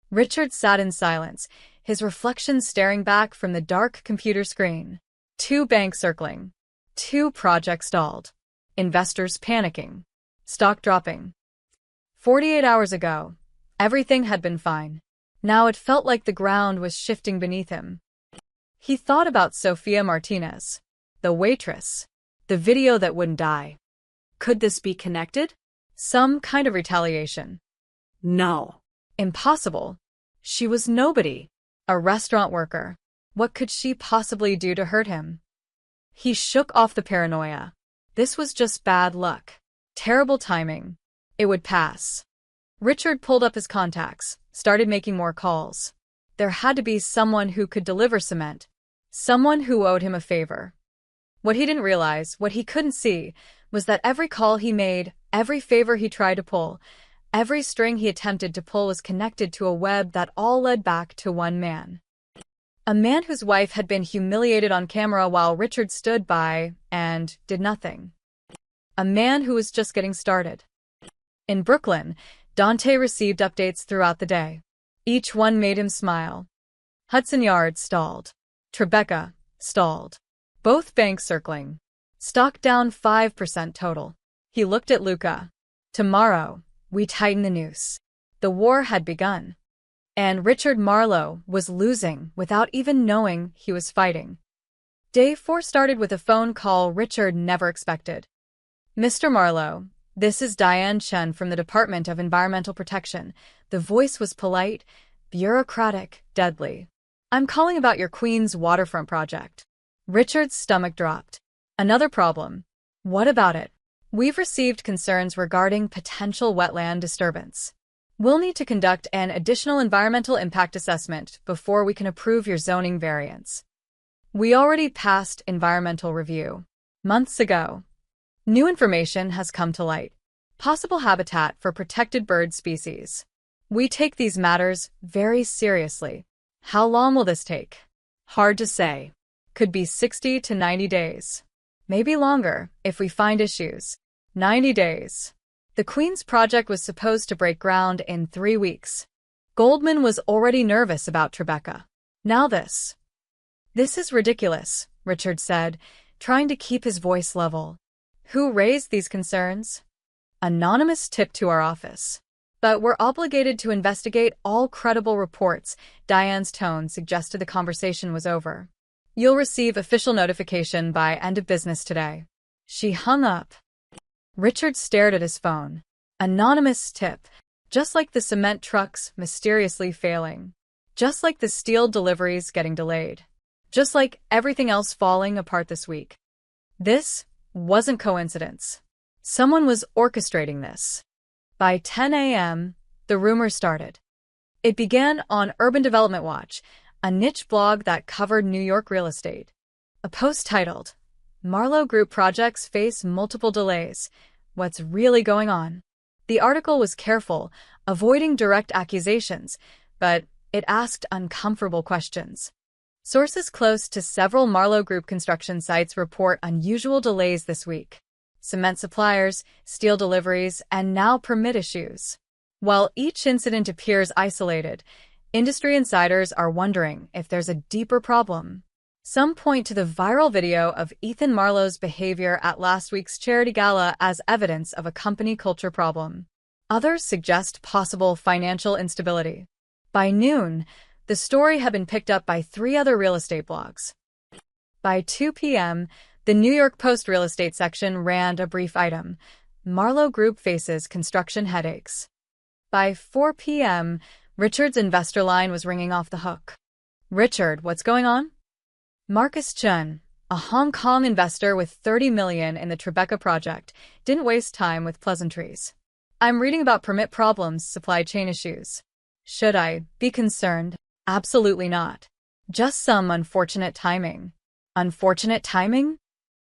A: Richard sat in silence, his reflection staring back from the dark computer screen. 2 banks circling. 2 projects stalled. Investors panicking. Stock dropping. 48 hours ago, everything had been fine. Now it felt like the ground was shifting beneath him. He thought about Sofia Martinez, the waitress, the video that wouldn't die. Could this be connected? Some kind of retaliation?
B: No.
A: Impossible. She was nobody. A restaurant worker. What could she possibly do to hurt him? He shook off the paranoia. This was just bad luck. Terrible timing. It would pass. Richard pulled up his contacts, started making more calls. There had to be someone who could deliver cement. Someone who owed him a favor. What he didn't realize, what he couldn't see, was that every call he made, every favor he tried to pull, every string he attempted to pull was connected to a web that all led back to one man. A man whose wife had been humiliated on camera while Richard stood by and did nothing. A man who was just getting started. In Brooklyn, Dante received updates throughout the day. Each one made him smile. Hudson Yards stalled. Tribeca stalled. Both banks circling. Stock down 5% total. He looked at Luca. Tomorrow, we tighten the noose. The war had begun. And Richard Marlowe was losing without even knowing he was fighting. Day 4 started with a phone call Richard never expected. "Mr. Marlowe, this is Diane Chen from the Department of Environmental Protection." The voice was polite, bureaucratic, deadly. "I'm calling about your Queens waterfront project." Richard's stomach dropped. "Another problem." "What about it?" "We've received concerns regarding potential wetland disturbance. We'll need to conduct an additional environmental impact assessment before we can approve your zoning variance. We already passed environmental review months ago. New information has come to light. Possible habitat for protected bird species. We take these matters very seriously." "How long will this take?" "Hard to say. Could be 60 to 90 days. Maybe longer if we find issues." 90 days. The Queens project was supposed to break ground in 3 weeks. Goldman was already nervous about Tribeca. Now this. "This is ridiculous," Richard said, trying to keep his voice level. "Who raised these concerns?" "Anonymous tip to our office. But we're obligated to investigate all credible reports." Diane's tone suggested the conversation was over. "You'll receive official notification by end of business today." She hung up. Richard stared at his phone. Anonymous tip. Just like the cement trucks mysteriously failing. Just like the steel deliveries getting delayed. Just like everything else falling apart this week. This wasn't coincidence. Someone was orchestrating this. By 10 a.m., the rumors started. It began on Urban Development Watch, a niche blog that covered New York real estate. A post titled, Marlowe Group projects face multiple delays. What's really going on? The article was careful, avoiding direct accusations, but it asked uncomfortable questions. Sources close to several Marlowe Group construction sites report unusual delays this week. Cement suppliers, steel deliveries, and now permit issues. While each incident appears isolated, industry insiders are wondering if there's a deeper problem. Some point to the viral video of Ethan Marlowe's behavior at last week's charity gala as evidence of a company culture problem. Others suggest possible financial instability. By noon, the story had been picked up by 3 other real estate blogs. By 2 p.m., the New York Post real estate section ran a brief item: Marlowe Group faces construction headaches. By 4 p.m., Richard's investor line was ringing off the hook. Richard, what's going on? Marcus Chun, a Hong Kong investor with $30 million in the Tribeca project, didn't waste time with pleasantries. I'm reading about permit problems, supply chain issues. Should I be concerned? Absolutely not. Just some unfortunate timing. Unfortunate timing?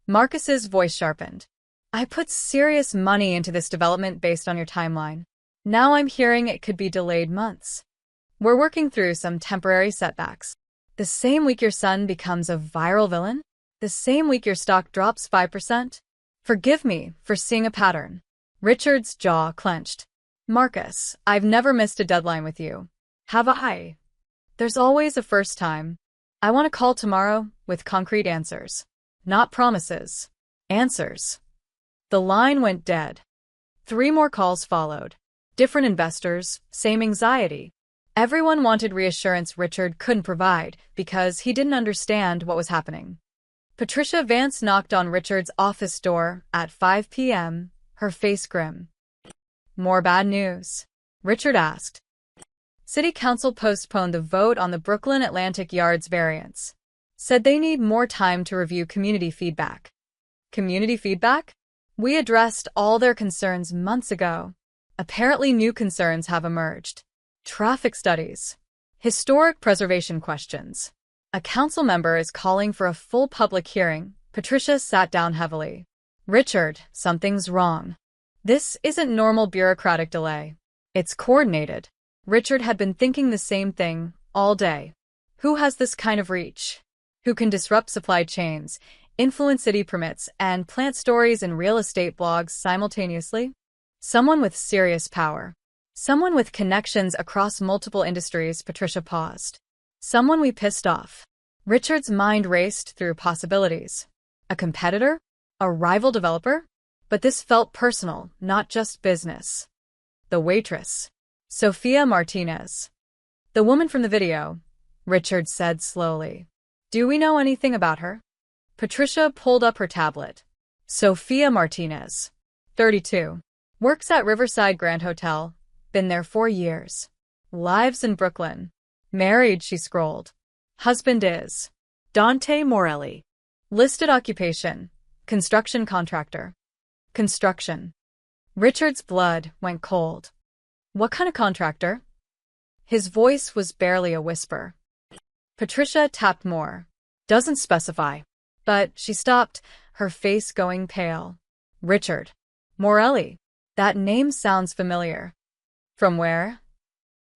A: Marcus's voice sharpened. I put serious money into this development based on your timeline. Now I'm hearing it could be delayed months. We're working through some temporary setbacks. The same week your son becomes a viral villain? The same week your stock drops 5%? Forgive me for seeing a pattern. Richard's jaw clenched. Marcus, I've never missed a deadline with you. Have I? There's always a first time. I want to call tomorrow with concrete answers. Not promises. Answers. The line went dead. 3 more calls followed. Different investors, same anxiety. Everyone wanted reassurance Richard couldn't provide because he didn't understand what was happening. Patricia Vance knocked on Richard's office door at 5 p.m., her face grim. More bad news? Richard asked. City Council postponed the vote on the Brooklyn Atlantic Yards variance. Said they need more time to review community feedback. Community feedback? We addressed all their concerns months ago. Apparently new concerns have emerged. Traffic studies. Historic preservation questions. A council member is calling for a full public hearing. Patricia sat down heavily. Richard, something's wrong. This isn't normal bureaucratic delay. It's coordinated. Richard had been thinking the same thing all day. Who has this kind of reach? Who can disrupt supply chains, influence city permits, and plant stories in real estate blogs simultaneously? Someone with serious power. Someone with connections across multiple industries. Patricia paused. Someone we pissed off. Richard's mind raced through possibilities. A competitor? A rival developer? But this felt personal, not just business. The waitress. Sophia Martinez. The woman from the video, Richard said slowly. Do we know anything about her? Patricia pulled up her tablet. Sophia Martinez. 32. Works at Riverside Grand Hotel. Been there 4 years. Lives in Brooklyn. Married, she scrolled. Husband is
B: Dante Morelli.
A: listed occupation, construction contractor. Construction. Richard's blood went cold. What kind of contractor? His voice was barely a whisper. Patricia tapped more. Doesn't specify. But she stopped, her face going pale. Richard. Morelli. That name sounds familiar. From where?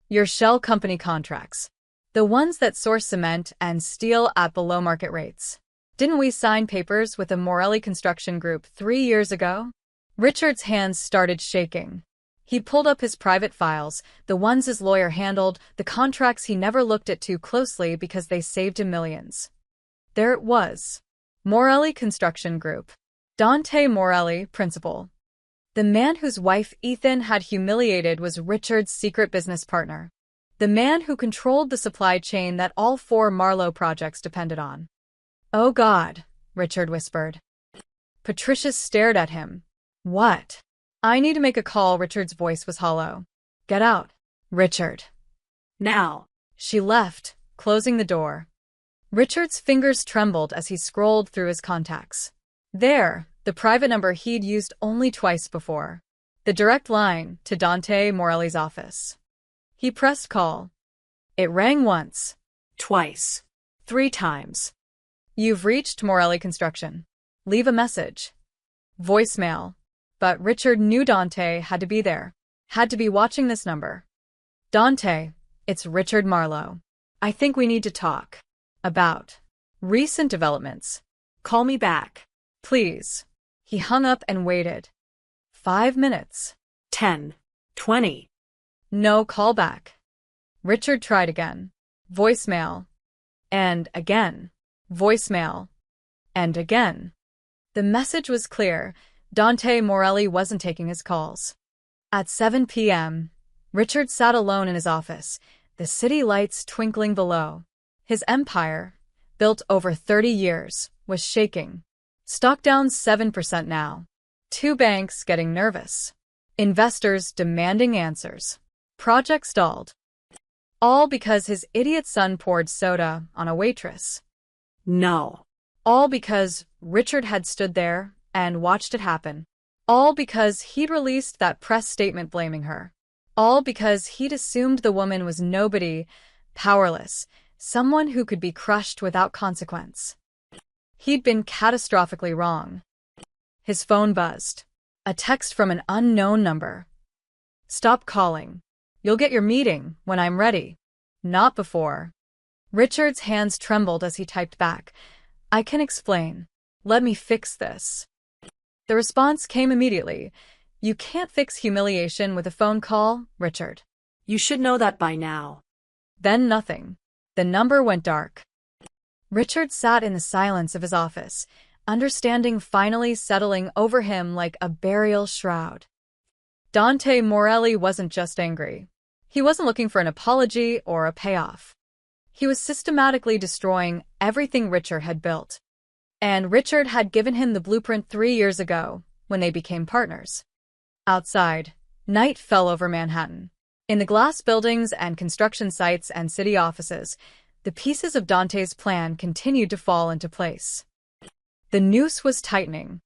A: Your shell company contracts. The ones that source cement and steel at below market rates. Didn't we sign papers with a Morelli construction group 3 years ago? Richard's hands started shaking. He pulled up his private files, the ones his lawyer handled, the contracts he never looked at too closely because they saved him millions. There it was. Morelli Construction Group. Dante Morelli, principal. The man whose wife Ethan had humiliated was Richard's secret business partner. The man who controlled the supply chain that all 4 Marlowe projects depended on. Oh God, Richard whispered. Patricia stared at him. What? I need to make a call. Richard's voice was hollow. Get out, Richard.
B: Now.
A: She left, closing the door. Richard's fingers trembled as he scrolled through his contacts. There, the private number he'd used only twice before. The direct line to Dante Morelli's office. He pressed call. It rang once.
B: Twice. 3 times.
A: You've reached Morelli Construction. Leave a message. Voicemail. But Richard knew Dante had to be there. Had to be watching this number. Dante, it's Richard Marlowe. I think we need to talk. About recent developments.
B: Call me back.
A: Please. He hung up and waited. 5 minutes.
B: 10. 20.
A: No call back. Richard tried again. Voicemail. And again. Voicemail. And again. The message was clear. Dante Morelli wasn't taking his calls. At 7 p.m., Richard sat alone in his office, the city lights twinkling below. His empire, built over 30 years, was shaking. Stock down 7% now. 2 banks getting nervous. Investors demanding answers. Project stalled. All because his idiot son poured soda on a waitress.
B: No.
A: All because Richard had stood there and watched it happen. All because he'd released that press statement blaming her. All because he'd assumed the woman was nobody, powerless, someone who could be crushed without consequence. He'd been catastrophically wrong. His phone buzzed. A text from an unknown number. Stop calling. You'll get your meeting when I'm ready. Not before. Richard's hands trembled as he typed back. I can explain. Let me fix this. The response came immediately. You can't fix humiliation with a phone call, Richard.
B: You should know that by now.
A: Then nothing. The number went dark. Richard sat in the silence of his office, understanding finally settling over him like a burial shroud. Dante Morelli wasn't just angry. He wasn't looking for an apology or a payoff. He was systematically destroying everything Richard had built. And Richard had given him the blueprint 3 years ago, when they became partners. Outside, night fell over Manhattan. In the glass buildings and construction sites and city offices, the pieces of Dante's plan continued to fall into place. The noose was tightening,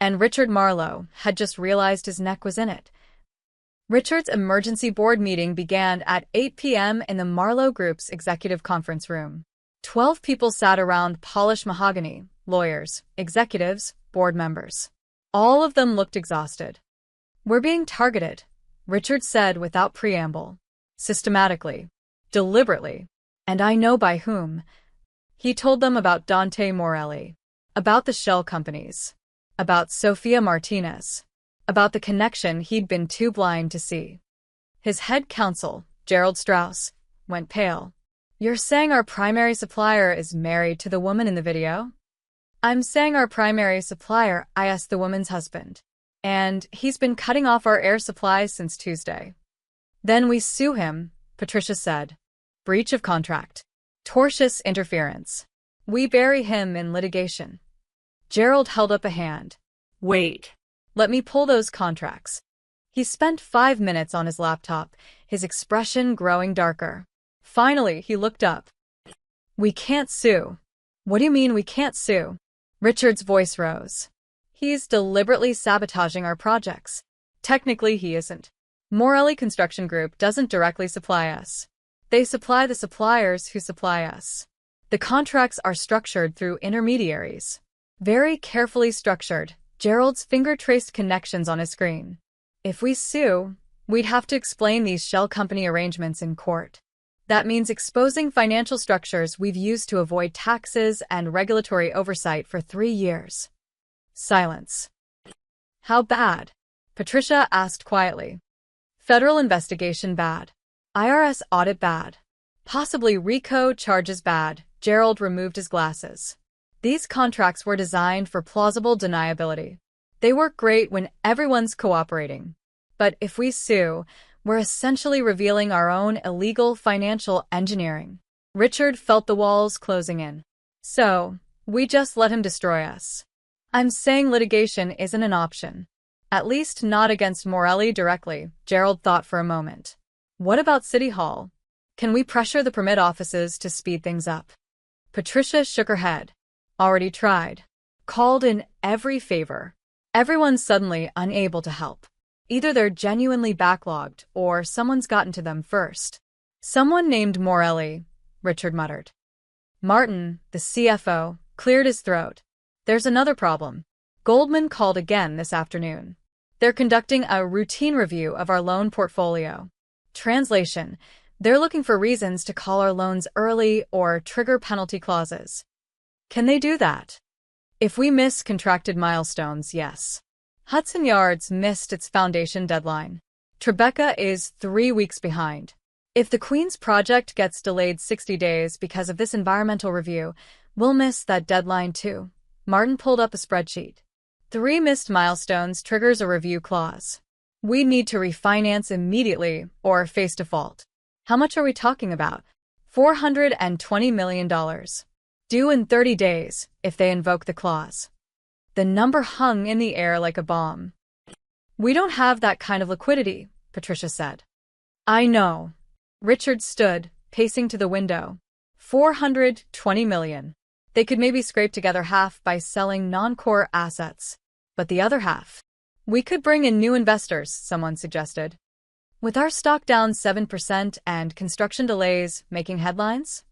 A: and Richard Marlowe had just realized his neck was in it. Richard's emergency board meeting began at 8 p.m. in the Marlowe Group's executive conference room. 12 people sat around polished mahogany, lawyers, executives, board members. All of them looked exhausted. We're being targeted, Richard said without preamble. Systematically. Deliberately. And I know by whom. He told them about Dante Morelli. About the shell companies. About Sofia Martinez. About the connection he'd been too blind to see. His head counsel, Gerald Strauss, went pale. You're saying our primary supplier is married to the woman in the video? I'm saying our primary supplier, I asked the woman's husband. And he's been cutting off our air supply since Tuesday. Then we sue him, Patricia said. Breach of contract. Tortious interference. We bury him in litigation. Gerald held up a hand.
B: Wait.
A: Let me pull those contracts. He spent 5 minutes on his laptop, his expression growing darker. Finally, he looked up. We can't sue. What do you mean we can't sue? Richard's voice rose. He's deliberately sabotaging our projects. Technically, he isn't. Morelli Construction Group doesn't directly supply us. They supply the suppliers who supply us. The contracts are structured through intermediaries. Very carefully structured. Gerald's finger traced connections on his screen. If we sue, we'd have to explain these shell company arrangements in court. That means exposing financial structures we've used to avoid taxes and regulatory oversight for 3 years. Silence. How bad? Patricia asked quietly. Federal investigation bad. IRS audit bad. Possibly RICO charges bad. Gerald removed his glasses. These contracts were designed for plausible deniability. They work great when everyone's cooperating. But if we sue, we're essentially revealing our own illegal financial engineering. Richard felt the walls closing in. So, we just let him destroy us. I'm saying litigation isn't an option. At least not against Morelli directly, Gerald thought for a moment. What about City Hall? Can we pressure the permit offices to speed things up? Patricia shook her head. Already tried. Called in every favor. Everyone's suddenly unable to help. Either they're genuinely backlogged or someone's gotten to them first. Someone named Morelli, Richard muttered. Martin, the CFO, cleared his throat. There's another problem. Goldman called again this afternoon. They're conducting a routine review of our loan portfolio. Translation: they're looking for reasons to call our loans early or trigger penalty clauses. Can they do that? If we miss contracted milestones, yes. Hudson Yards missed its foundation deadline. Tribeca is 3 weeks behind. If the Queen's project gets delayed 60 days because of this environmental review, we'll miss that deadline too. Martin pulled up a spreadsheet. 3 missed milestones triggers a review clause. We need to refinance immediately or face default. How much are we talking about? $420 million. Due in 30 days if they invoke the clause. The number hung in the air like a bomb. We don't have that kind of liquidity, Patricia said. I know. Richard stood, pacing to the window. $420 million. They could maybe scrape together half by selling non-core assets. But the other half? We could bring in new investors, someone suggested. With our stock down 7% and construction delays making headlines?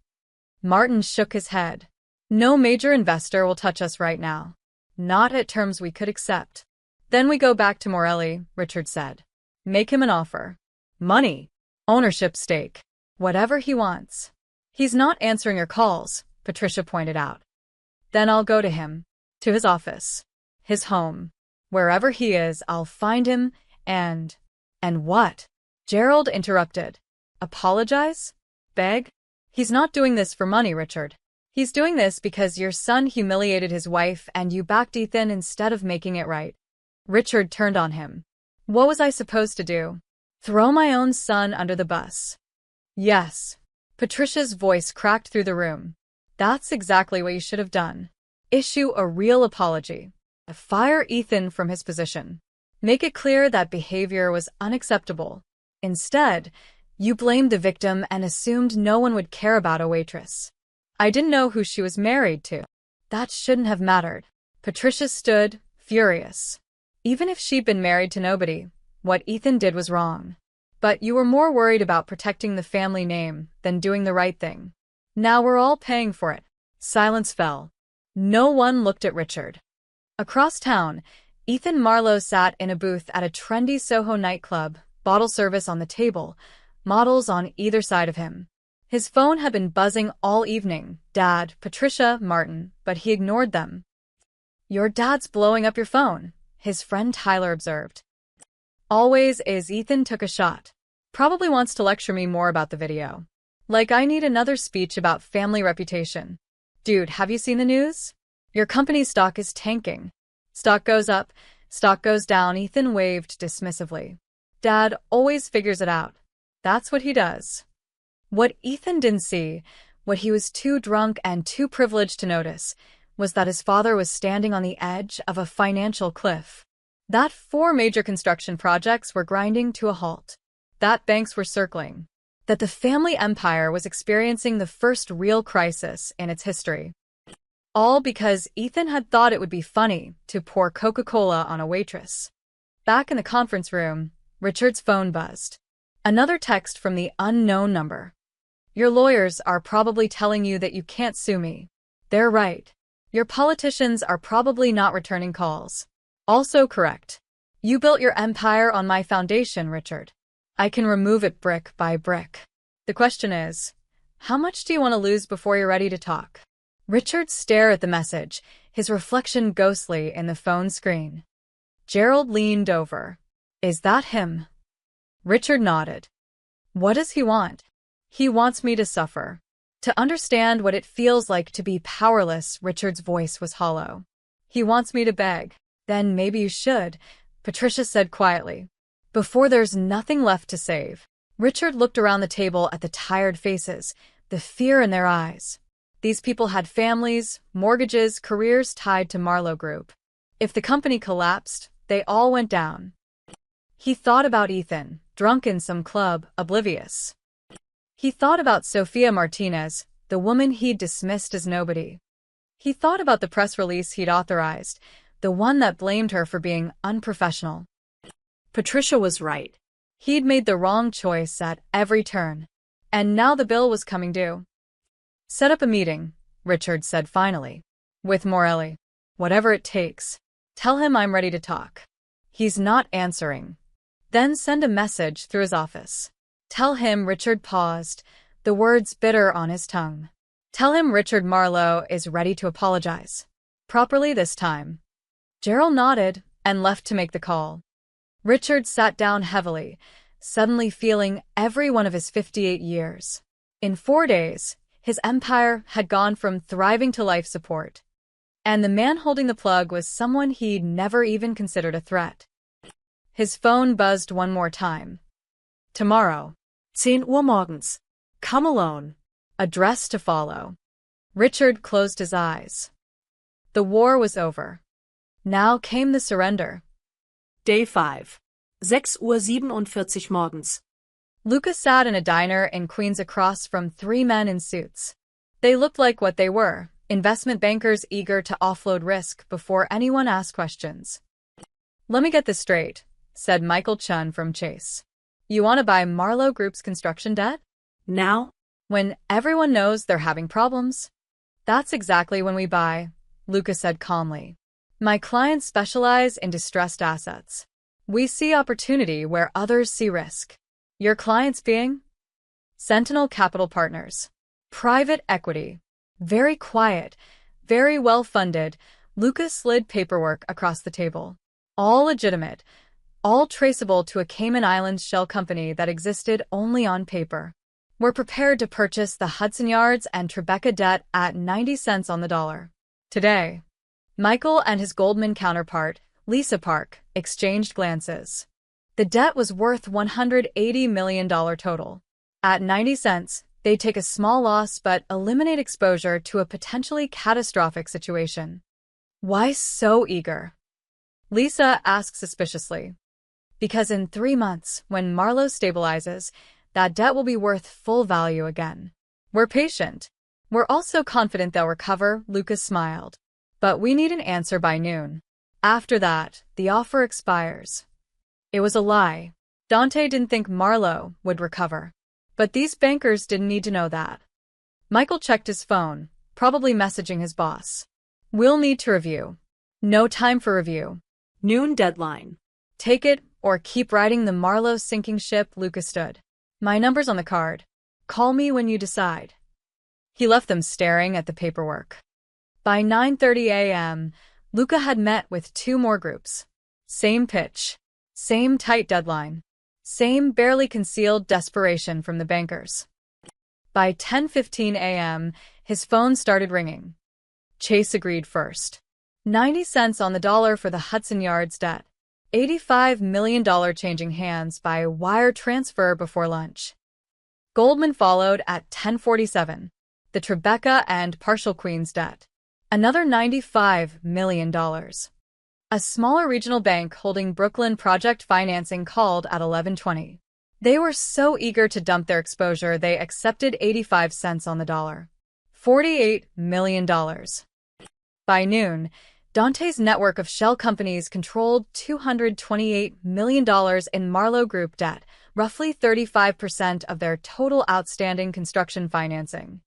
A: Martin shook his head. No major investor will touch us right now. Not at terms we could accept. Then we go back to Morelli, Richard said. Make him an offer. Money. Ownership stake. Whatever he wants. He's not answering your calls, Patricia pointed out. Then I'll go to him. To his office. His home. Wherever he is, I'll find him and what? Gerald interrupted. Apologize? Beg? He's not doing this for money, Richard. He's doing this because your son humiliated his wife and you backed Ethan instead of making it right. Richard turned on him. What was I supposed to do? Throw my own son under the bus? Yes. Patricia's voice cracked through the room. That's exactly what you should have done. Issue a real apology. Fire Ethan from his position. Make it clear that behavior was unacceptable. Instead, you blamed the victim and assumed no one would care about a waitress. I didn't know who she was married to. That shouldn't have mattered. Patricia stood, furious. Even if she'd been married to nobody, what Ethan did was wrong. But you were more worried about protecting the family name than doing the right thing. Now we're all paying for it. Silence fell. No one looked at Richard. Across town, Ethan Marlowe sat in a booth at a trendy Soho nightclub, bottle service on the table, models on either side of him. His phone had been buzzing all evening, Dad, Patricia, Martin, but he ignored them. Your dad's blowing up your phone, his friend Tyler observed. Always is. Ethan took a shot. Probably wants to lecture me more about the video. Like I need another speech about family reputation. Dude, have you seen the news? Your company's stock is tanking. Stock goes up, stock goes down. Ethan waved dismissively. Dad always figures it out. That's what he does. What Ethan didn't see, what he was too drunk and too privileged to notice, was that his father was standing on the edge of a financial cliff. That 4 major construction projects were grinding to a halt. That banks were circling. That the family empire was experiencing the first real crisis in its history. All because Ethan had thought it would be funny to pour Coca-Cola on a waitress. Back in the conference room, Richard's phone buzzed. Another text from the unknown number. Your lawyers are probably telling you that you can't sue me. They're right. Your politicians are probably not returning calls. Also correct. You built your empire on my foundation, Richard. I can remove it brick by brick. The question is, how much do you want to lose before you're ready to talk? Richard stared at the message, his reflection ghostly in the phone screen. Gerald leaned over. Is that him? Richard nodded. What does he want? He wants me to suffer. To understand what it feels like to be powerless. Richard's voice was hollow. He wants me to beg. Then maybe you should, Patricia said quietly. Before there's nothing left to save. Richard looked around the table at the tired faces, the fear in their eyes. These people had families, mortgages, careers tied to Marlowe Group. If the company collapsed, they all went down. He thought about Ethan, drunk in some club, oblivious. He thought about Sofia Martinez, the woman he'd dismissed as nobody. He thought about the press release he'd authorized, the one that blamed her for being unprofessional. Patricia was right. He'd made the wrong choice at every turn. And now the bill was coming due. Set up a meeting, Richard said finally. With Morelli. Whatever it takes. Tell him I'm ready to talk. He's not answering. Then send a message through his office. Tell him Richard paused, the words bitter on his tongue. Tell him Richard Marlowe is ready to apologize. Properly this time. Gerald nodded and left to make the call. Richard sat down heavily, suddenly feeling every one of his 58 years. In 4 days, his empire had gone from thriving to life support. And the man holding the plug was someone he'd never even considered a threat. His phone buzzed one more time. Tomorrow.
B: 10 Uhr morgens. Come alone.
A: Address to follow. Richard closed his eyes. The war was over. Now came the surrender.
B: Day 5. 6:47 Uhr morgens.
A: Lucas sat in a diner in Queens across from 3 men in suits. They looked like what they were, investment bankers eager to offload risk before anyone asked questions. Let me get this straight, said Michael Chun from Chase. You want to buy Marlowe Group's construction debt?
B: Now?
A: When everyone knows they're having problems? That's exactly when we buy, Lucas said calmly. My clients specialize in distressed assets. We see opportunity where others see risk. Your clients being? Sentinel Capital Partners. Private equity. Very quiet, very well-funded, Lucas slid paperwork across the table. All legitimate, all traceable to a Cayman Islands shell company that existed only on paper. We're prepared to purchase the Hudson Yards and Tribeca debt at 90 cents on the dollar. Today. Michael and his Goldman counterpart, Lisa Park, exchanged glances. The debt was worth $180 million total. At 90 cents, they'd take a small loss but eliminate exposure to a potentially catastrophic situation. Why so eager? Lisa asked suspiciously. Because in 3 months, when Marlowe stabilizes, that debt will be worth full value again. We're patient. We're also confident they'll recover, Lucas smiled. But we need an answer by noon. After that, the offer expires. It was a lie. Dante didn't think Marlowe would recover. But these bankers didn't need to know that. Michael checked his phone, probably messaging his boss. We'll need to review. No time for review.
B: Noon deadline.
A: Take it or keep riding the Marlowe sinking ship, Lucas stood. My number's on the card. Call me when you decide. He left them staring at the paperwork. By 9:30 a.m., Luca had met with 2 more groups. Same pitch. Same tight deadline. Same barely concealed desperation from the bankers. By 10:15 a.m., his phone started ringing. Chase agreed first. 90 cents on the dollar for the Hudson Yards debt. $85 million changing hands by wire transfer before lunch. Goldman followed at 10:47. The Tribeca and partial Queens debt. Another $95 million. A smaller regional bank holding Brooklyn project financing called at 11:20. They were so eager to dump their exposure they accepted 85 cents on the dollar. $48 million. By noon, Dante's network of shell companies controlled $228 million in Marlowe Group debt, roughly 35% of their total outstanding construction financing.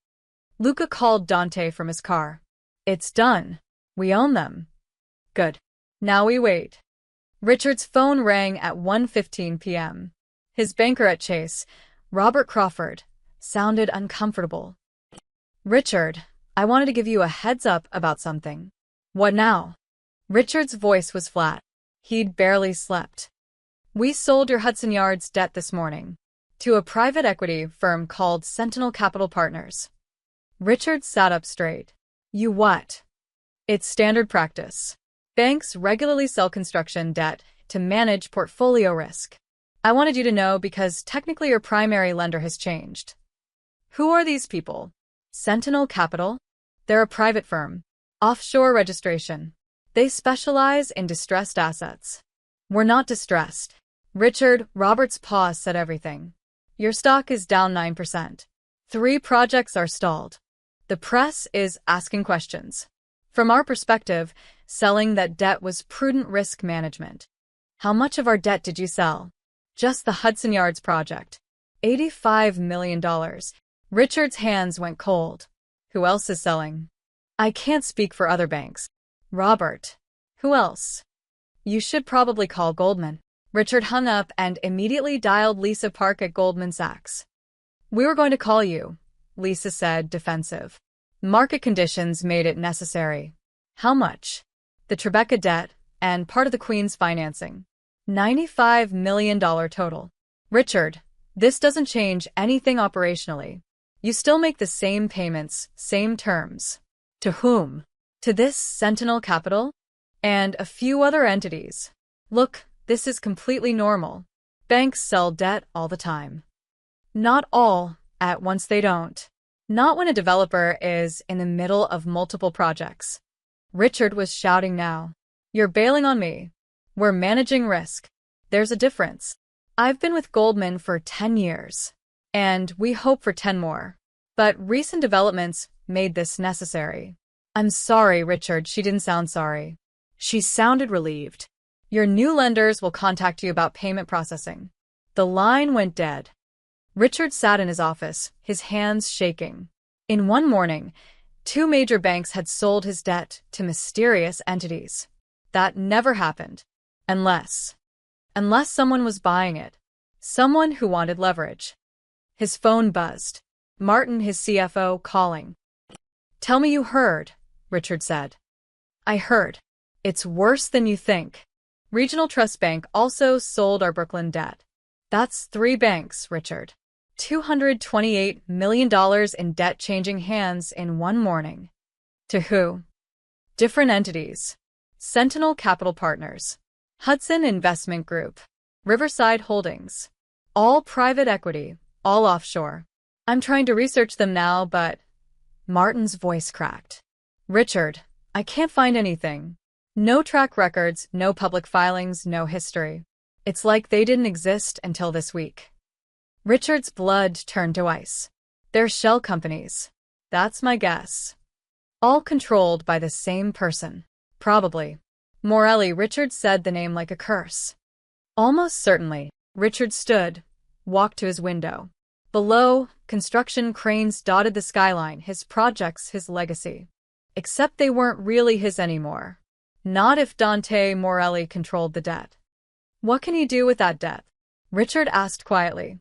A: Luca called Dante from his car. It's done. We own them. Good. Now we wait. Richard's phone rang at 1:15 p.m. His banker at Chase, Robert Crawford, sounded uncomfortable. Richard, I wanted to give you a heads up about something. What now? Richard's voice was flat. He'd barely slept. We sold your Hudson Yards debt this morning to a private equity firm called Sentinel Capital Partners. Richard sat up straight. You what? It's standard practice. Banks regularly sell construction debt to manage portfolio risk. I wanted you to know because technically your primary lender has changed. Who are these people? Sentinel Capital? They're a private firm. Offshore registration. They specialize in distressed assets. We're not distressed. Richard, Robert's pause said everything. Your stock is down 9%. 3 projects are stalled. The press is asking questions. From our perspective, selling that debt was prudent risk management. How much of our debt did you sell? Just the Hudson Yards project. $85 million. Richard's hands went cold. Who else is selling? I can't speak for other banks. Robert. Who else? You should probably call Goldman. Richard hung up and immediately dialed Lisa Park at Goldman Sachs. We were going to call you, Lisa said, defensive. Market conditions made it necessary. How much? The Tribeca debt and part of the Queen's financing. $95 million total. Richard, this doesn't change anything operationally. You still make the same payments, same terms. To whom? To this Sentinel Capital? And a few other entities. Look, this is completely normal. Banks sell debt all the time. Not all, at once they don't. Not when a developer is in the middle of multiple projects. Richard was shouting now. You're bailing on me. We're managing risk. There's a difference. I've been with Goldman for 10 years. And we hope for 10 more. But recent developments made this necessary. I'm sorry, Richard. She didn't sound sorry.
B: She sounded relieved.
A: Your new lenders will contact you about payment processing. The line went dead. Richard sat in his office, his hands shaking. In one morning, 2 major banks had sold his debt to mysterious entities. That never happened. Unless someone was buying it. Someone who wanted leverage. His phone buzzed. Martin, his CFO, calling. Tell me you heard, Richard said. I heard. It's worse than you think. Regional Trust Bank also sold our Brooklyn debt. That's 3 banks, Richard. $228 million in debt changing hands in one morning. To who? Different entities. Sentinel Capital Partners. Hudson Investment Group. Riverside Holdings. All private equity, all offshore. I'm trying to research them now, but... Martin's voice cracked. Richard, I can't find anything. No track records, no public filings, no history. It's like they didn't exist until this week. Richard's blood turned to ice. They're shell companies. That's my guess. All controlled by the same person. Probably. Morelli. Richard said the name like a curse. Almost certainly. Richard stood, walked to his window. Below, construction cranes dotted the skyline, his projects, his legacy. Except they weren't really his anymore. Not if Dante Morelli controlled the debt. What can he do with that debt? Richard asked quietly.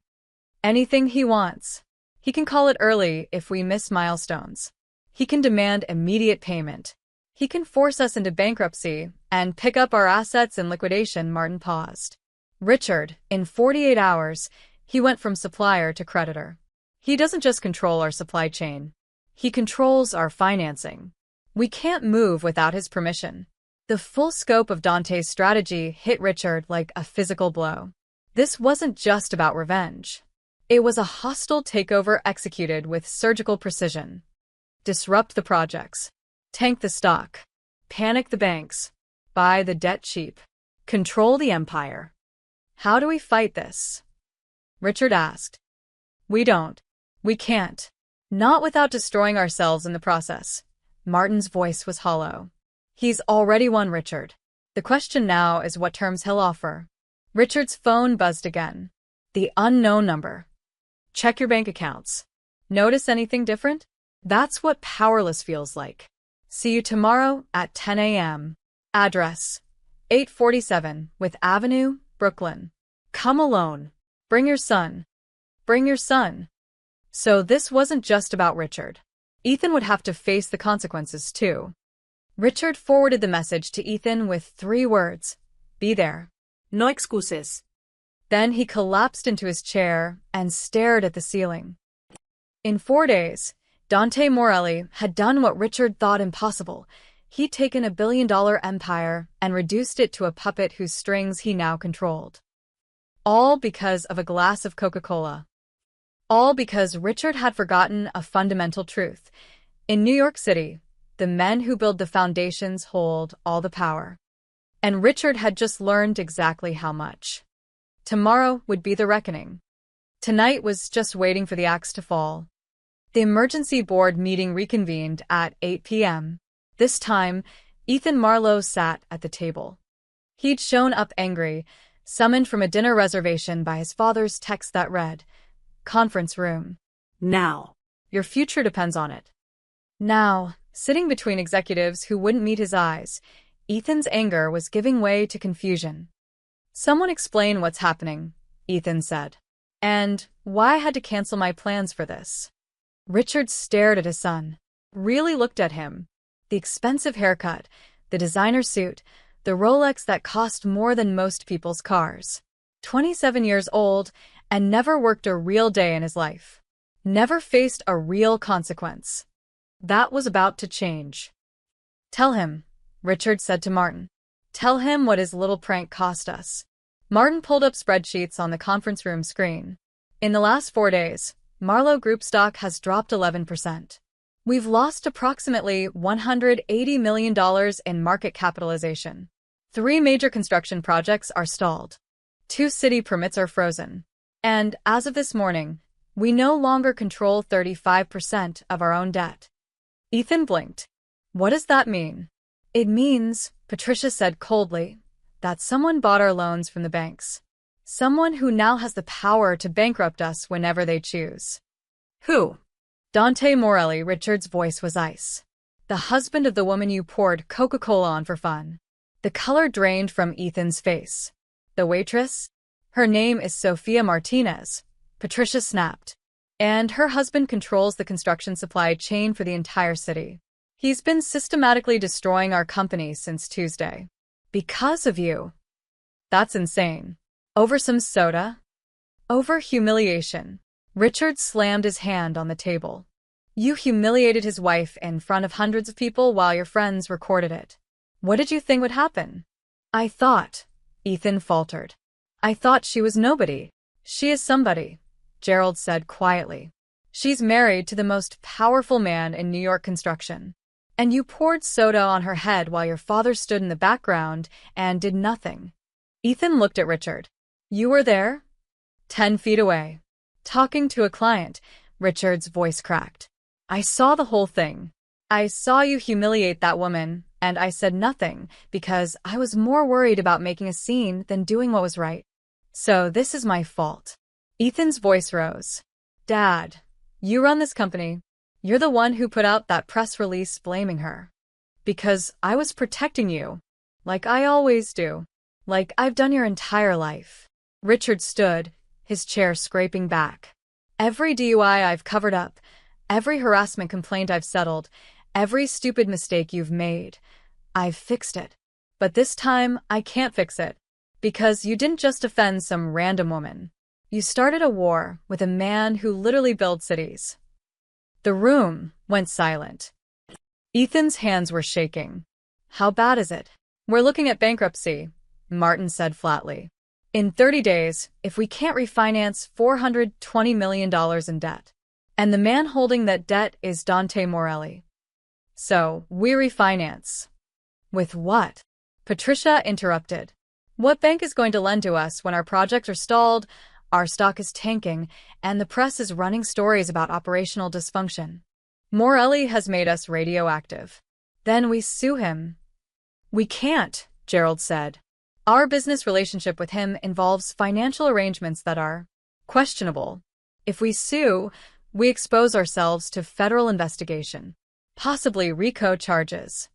A: Anything he wants. He can call it early if we miss milestones. He can demand immediate payment. He can force us into bankruptcy and pick up our assets in liquidation. Martin paused. Richard, in 48 hours, he went from supplier to creditor. He doesn't just control our supply chain. He controls our financing. We can't move without his permission. The full scope of Dante's strategy hit Richard like a physical blow. This wasn't just about revenge. It was a hostile takeover executed with surgical precision. Disrupt the projects. Tank the stock. Panic the banks. Buy the debt cheap. Control the empire. How do we fight this? Richard asked. We don't. We can't. Not without destroying ourselves in the process. Martin's voice was hollow. He's already won, Richard. The question now is what terms he'll offer. Richard's phone buzzed again. The unknown number. Check your bank accounts. Notice anything different? That's what powerless feels like. See you tomorrow at 10 a.m. Address: 847 With Avenue, Brooklyn. Come alone. Bring your son. Bring your son. So this wasn't just about Richard. Ethan would have to face the consequences too. Richard forwarded the message to Ethan with 3 words. Be there.
B: No excuses.
A: Then he collapsed into his chair and stared at the ceiling. In 4 days, Dante Morelli had done what Richard thought impossible. He'd taken $1 billion empire and reduced it to a puppet whose strings he now controlled. All because of a glass of Coca-Cola. All because Richard had forgotten a fundamental truth. In New York City, the men who build the foundations hold all the power. And Richard had just learned exactly how much. Tomorrow would be the reckoning. Tonight was just waiting for the axe to fall. The emergency board meeting reconvened at 8 p.m. This time, Ethan Marlowe sat at the table. He'd shown up angry, summoned from a dinner reservation by his father's text that read, "Conference room.
B: Now.
A: Your future depends on it." Now, Sitting between executives who wouldn't meet his eyes, Ethan's anger was giving way to confusion. "Someone explain what's happening," Ethan said. "And why I had to cancel my plans for this." Richard stared at his son, really looked at him. The expensive haircut, the designer suit, the Rolex that cost more than most people's cars. 27 years old and never worked a real day in his life. Never faced a real consequence. That was about to change. "Tell him," Richard said to Martin. "Tell him what his little prank cost us." Martin pulled up spreadsheets on the conference room screen. "In the last 4 days, Marlowe Group stock has dropped 11%. We've lost approximately $180 million in market capitalization. 3 major construction projects are stalled. 2 city permits are frozen. And as of this morning, we no longer control 35% of our own debt." Ethan blinked. "What does that mean?" "It means," Patricia said coldly, "that someone bought our loans from the banks. Someone who now has the power to bankrupt us whenever they choose."
B: Who?
A: Dante Morelli. Richard's voice was ice. "The husband of the woman you poured Coca-Cola on for fun." The color drained from Ethan's face. "The waitress? Her name is Sofia Martinez," Patricia snapped. "And her husband controls the construction supply chain for the entire city. He's been systematically destroying our company since Tuesday. Because of you." "That's insane. Over some soda? Over humiliation." Richard slammed his hand on the table. "You humiliated his wife in front of hundreds of people while your friends recorded it. What did you think would happen?" "I thought," Ethan faltered. "I thought she was nobody." "She is somebody," Gerald said quietly. "She's married to the most powerful man in New York construction. And you poured soda on her head while your father stood in the background and did nothing." Ethan looked at Richard. "You were there? 10 feet away. Talking to a client," Richard's voice cracked. "I saw the whole thing. I saw you humiliate that woman, and I said nothing because I was more worried about making a scene than doing what was right. So this is my fault." Ethan's voice rose. "Dad, you run this company. You're the one who put out that press release blaming her. Because I was protecting you. Like I always do. Like I've done your entire life." Richard stood, his chair scraping back. "Every DUI I've covered up, every harassment complaint I've settled, every stupid mistake you've made, I've fixed it. But this time, I can't fix it. Because you didn't just offend some random woman. You started a war with a man who literally built cities." The room went silent. Ethan's hands were shaking. "How bad is it?" "We're looking at bankruptcy," Martin said flatly. "In 30 days, if we can't refinance $420 million in debt. And the man holding that debt is Dante Morelli. So, we refinance." "With what?" Patricia interrupted. "What bank is going to lend to us when our projects are stalled, our stock is tanking, and the press is running stories about operational dysfunction? Morelli has made us radioactive. Then we sue him." "We can't," Gerald said. "Our business relationship with him involves financial arrangements that are questionable. If we sue, we expose ourselves to federal investigation, possibly RICO charges."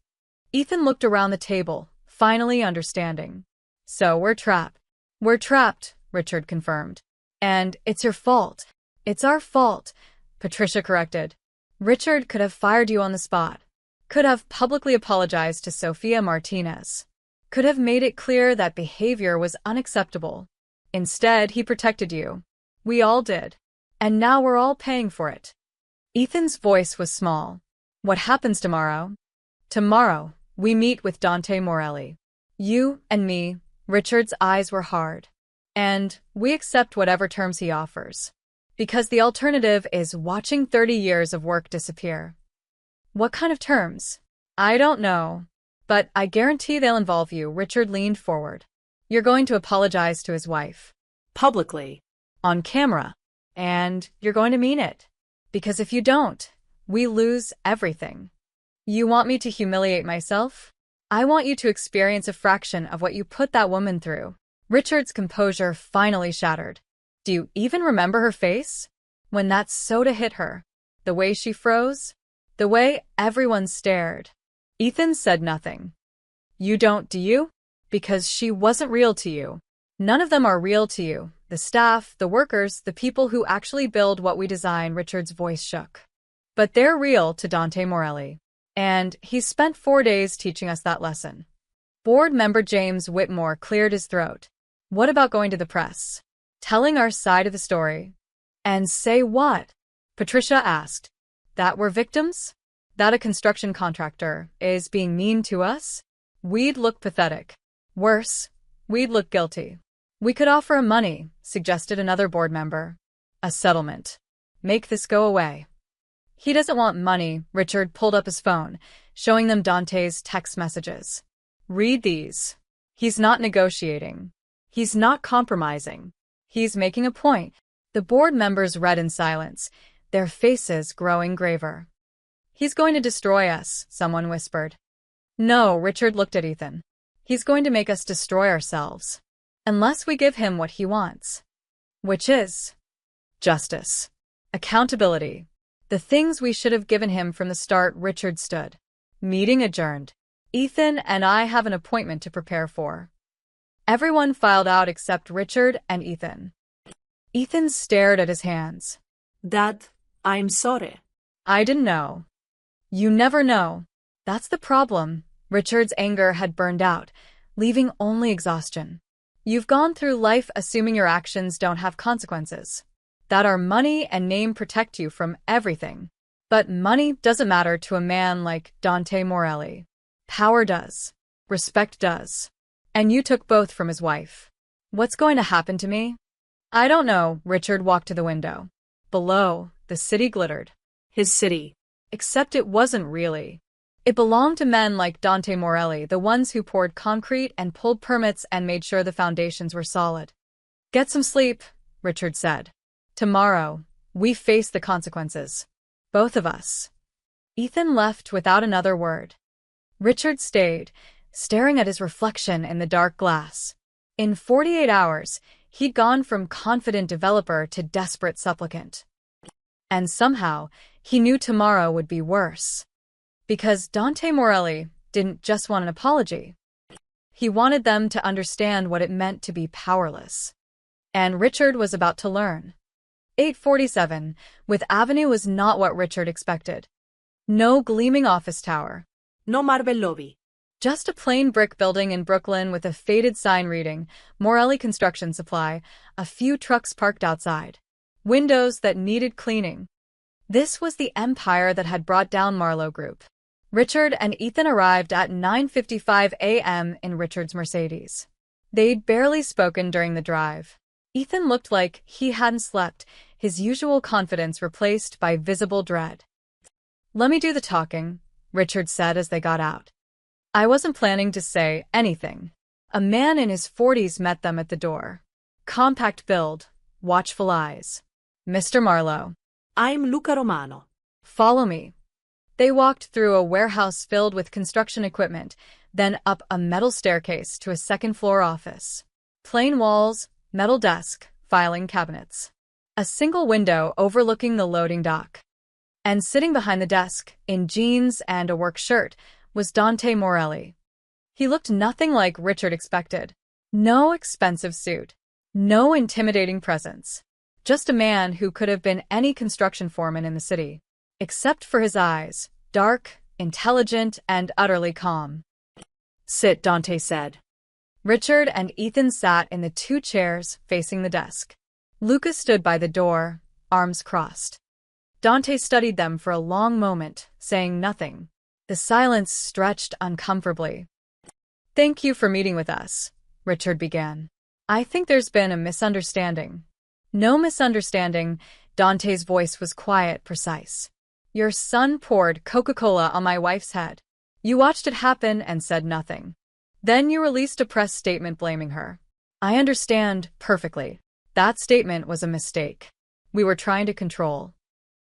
A: Ethan looked around the table, finally understanding. "So we're trapped." "We're trapped," Richard confirmed. "And it's your fault." "It's our fault," Patricia corrected. "Richard could have fired you on the spot. Could have publicly apologized to Sofia Martinez. Could have made it clear that behavior was unacceptable. Instead, he protected you. We all did. And now we're all paying for it." Ethan's voice was small. "What happens tomorrow?" "Tomorrow, we meet with Dante Morelli. You and me." Richard's eyes were hard. "And we accept whatever terms he offers. Because the alternative is watching 30 years of work disappear." "What kind of terms?" "I don't know. But I guarantee they'll involve you." Richard leaned forward. "You're going to apologize to his wife.
B: Publicly.
A: On camera. And you're going to mean it. Because if you don't, we lose everything. You want me to humiliate myself? I want you to experience a fraction of what you put that woman through." Richard's composure finally shattered. "Do you even remember her face? When that soda hit her? The way she froze? The way everyone stared. Ethan said nothing. You don't, do you? Because she wasn't real to you. None of them are real to you. The staff, the workers, the people who actually build what we design. Richard's voice shook. But they're real to Dante Morelli. And he's spent 4 days teaching us that lesson. Board member James Whitmore cleared his throat. What about going to the press? Telling our side of the story? And say what? Patricia asked. That we're victims? That a construction contractor is being mean to us? We'd look pathetic. Worse, we'd look guilty. We could offer him money, suggested another board member. A settlement. Make this go away. He doesn't want money. Richard pulled up his phone, showing them Dante's text messages. Read these. He's not negotiating. He's not compromising. He's making a point. The board members read in silence, their faces growing graver. He's going to destroy us, someone whispered. No, Richard looked at Ethan. He's going to make us destroy ourselves. Unless we give him what he wants. Which is justice. Accountability. The things we should have given him from the start. Richard stood. Meeting adjourned. Ethan and I have an appointment to prepare for. Everyone filed out except Richard and Ethan. Ethan stared at his hands.
B: Dad, I'm sorry.
A: I didn't know. You never know. That's the problem. Richard's anger had burned out, leaving only exhaustion. You've gone through life assuming your actions don't have consequences. That our money and name protect you from everything. But money doesn't matter to a man like Dante Morelli. Power does. Respect does. And you took both from his wife. What's going to happen to me? I don't know. Richard walked to the window. Below, the city glittered.
B: His city.
A: Except it wasn't really. It belonged to men like Dante Morelli, the ones who poured concrete and pulled permits and made sure the foundations were solid. Get some sleep, Richard said. Tomorrow, we face the consequences. Both of us. Ethan left without another word. Richard stayed, staring at his reflection in the dark glass. In 48 hours, he'd gone from confident developer to desperate supplicant. And somehow, he knew tomorrow would be worse. Because Dante Morelli didn't just want an apology. He wanted them to understand what it meant to be powerless. And Richard was about to learn. 847, With Avenue was not what Richard expected. No gleaming office tower.
B: No marble lobby.
A: Just a plain brick building in Brooklyn with a faded sign reading, Morelli Construction Supply, a few trucks parked outside. Windows that needed cleaning. This was the empire that had brought down Marlowe Group. Richard and Ethan arrived at 9:55 a.m. in Richard's Mercedes. They'd barely spoken during the drive. Ethan looked like he hadn't slept, his usual confidence replaced by visible dread. Let me do the talking, Richard said as they got out. I wasn't planning to say anything. A man in his 40s met them at the door. Compact build, watchful eyes. Mr. Marlowe.
B: I'm Luca Romano.
A: Follow me. They walked through a warehouse filled with construction equipment, then up a metal staircase to a second-floor office. Plain walls, metal desk, filing cabinets. A single window overlooking the loading dock. And sitting behind the desk, in jeans and a work shirt, was Dante Morelli. He looked nothing like Richard expected. No expensive suit. No intimidating presence. Just a man who could have been any construction foreman in the city. Except for his eyes, dark, intelligent, and utterly calm.
B: Sit, Dante said.
A: Richard and Ethan sat in the 2 chairs facing the desk. Lucas stood by the door, arms crossed. Dante studied them for a long moment, saying nothing. The silence stretched uncomfortably. Thank you for meeting with us, Richard began. I think there's been a misunderstanding. No misunderstanding, Dante's voice was quiet, precise. Your son poured Coca-Cola on my wife's head. You watched it happen and said nothing. Then you released a press statement blaming her. I understand perfectly. That statement was a mistake. We were trying to control.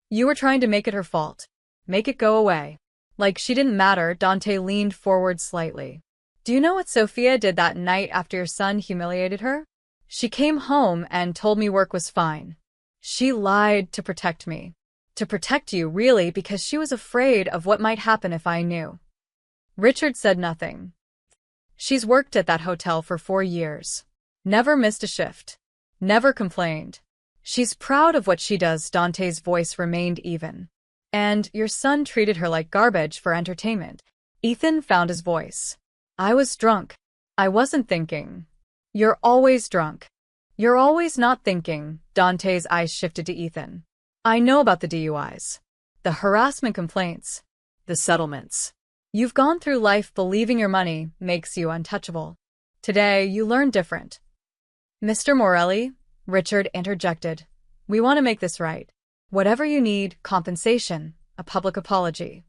A: You were trying to make it her fault. Make it go away. Like she didn't matter. Dante leaned forward slightly. Do you know what Sophia did that night after your son humiliated her? She came home and told me work was fine. She lied to protect me. To protect you, really, because she was afraid of what might happen if I knew. Richard said nothing. She's worked at that hotel for 4 years. Never missed a shift. Never complained. She's proud of what she does. Dante's voice remained even. And your son treated her like garbage for entertainment. Ethan found his voice. I was drunk. I wasn't thinking. You're always drunk. You're always not thinking. Dante's eyes shifted to Ethan. I know about the DUIs. The harassment complaints. The settlements. You've gone through life believing your money makes you untouchable. Today, you learn different. Mr. Morelli, Richard interjected. We want to make this right. Whatever you need, compensation, a public apology.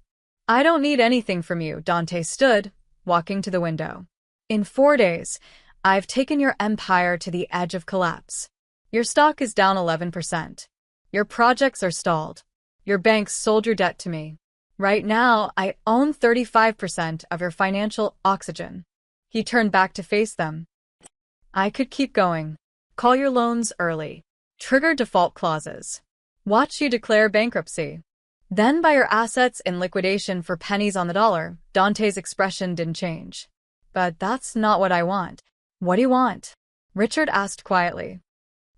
A: I don't need anything from you. Dante stood, walking to the window. In 4 days, I've taken your empire to the edge of collapse. Your stock is down 11%. Your projects are stalled. Your banks sold your debt to me. Right now, I own 35% of your financial oxygen. He turned back to face them. I could keep going. Call your loans early. Trigger default clauses. Watch you declare bankruptcy. Then buy your assets in liquidation for pennies on the dollar. Dante's expression didn't change. But that's not what I want. What do you want? Richard asked quietly.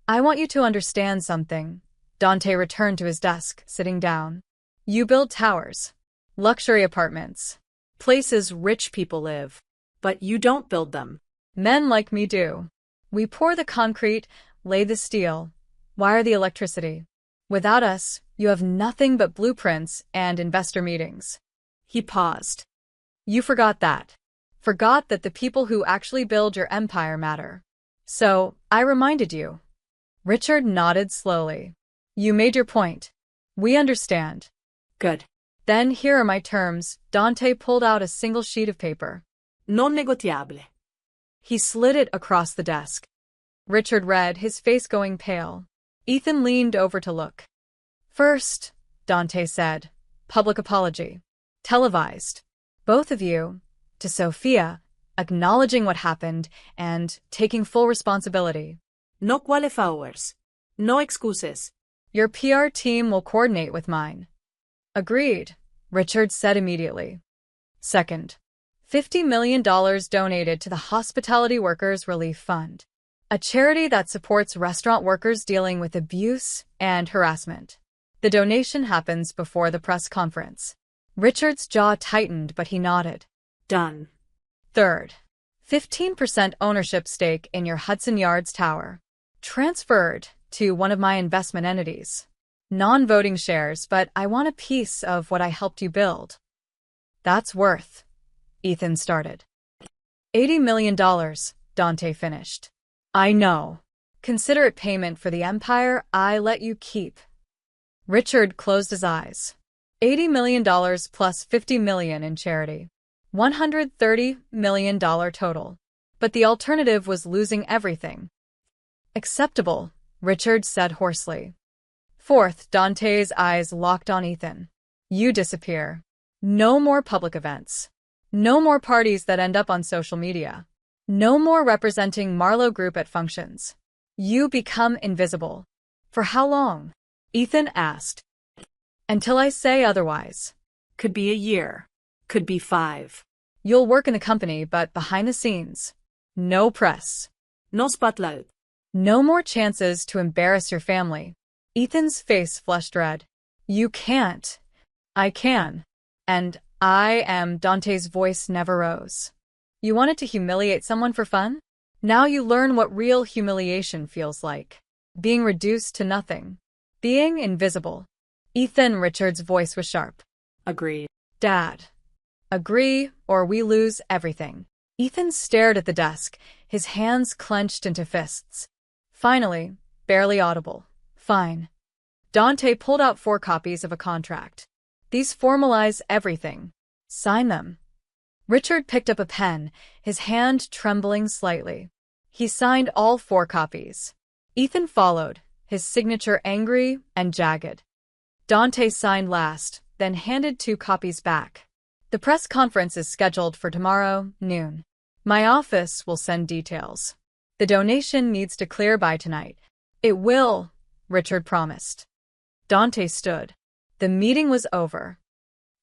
A: I want you to understand something. Dante returned to his desk, sitting down. You build towers, luxury apartments, places rich people live.
B: But you don't build them.
A: Men like me do. We pour the concrete, lay the steel, wire the electricity. Without us, you have nothing but blueprints and investor meetings.
B: He paused.
A: You forgot that. Forgot that the people who actually build your empire matter. So, I reminded you. Richard nodded slowly. You made your point. We understand.
B: Good.
A: Then here are my terms. Dante pulled out a single sheet of paper.
B: Non negotiable.
A: He slid it across the desk. Richard read, his face going pale. Ethan leaned over to look. First, Dante said, public apology. Televised. Both of you, to Sophia, acknowledging what happened and taking full responsibility.
B: No qualifiers. No excuses.
A: Your PR team will coordinate with mine. Agreed, Richard said immediately. Second, $50 million donated to the Hospitality Workers Relief Fund, a charity that supports restaurant workers dealing with abuse and harassment. The donation happens before the press conference. Richard's jaw tightened, but he nodded.
B: Done.
A: Third, 15% ownership stake in your Hudson Yards tower, transferred to one of my investment entities. Non-voting shares, but I want a piece of what I helped you build. That's worth, Ethan started. $80 million, Dante finished. I know. Consider it payment for the empire I let you keep. Richard closed his eyes. $80 million plus $50 million in charity. $130 million total. But the alternative was losing everything. Acceptable, Richard said hoarsely. Fourth, Dante's eyes locked on Ethan. You disappear. No more public events. No more parties that end up on social media. No more representing Marlowe Group at functions. You become invisible. For how long? Ethan asked. Until I say otherwise.
B: Could be a year. Could be 5.
A: You'll work in the company, but behind the scenes. No press.
B: No spotlight.
A: No more chances to embarrass your family. Ethan's face flushed red. You can't. I can. And I am. Dante's voice never rose. You wanted to humiliate someone for fun? Now you learn what real humiliation feels like. Being reduced to nothing. Being invisible. Ethan, Richard's voice was sharp.
B: Agreed.
A: Dad. Agree, or we lose everything. Ethan stared at the desk, his hands clenched into fists. Finally, barely audible. Fine. Dante pulled out 4 copies of a contract. These formalize everything. Sign them. Richard picked up a pen, his hand trembling slightly. He signed all 4 copies. Ethan followed, his signature angry and jagged. Dante signed last, then handed 2 copies back. The press conference is scheduled for tomorrow, noon. My office will send details. The donation needs to clear by tonight. It will, Richard promised. Dante stood. The meeting was over.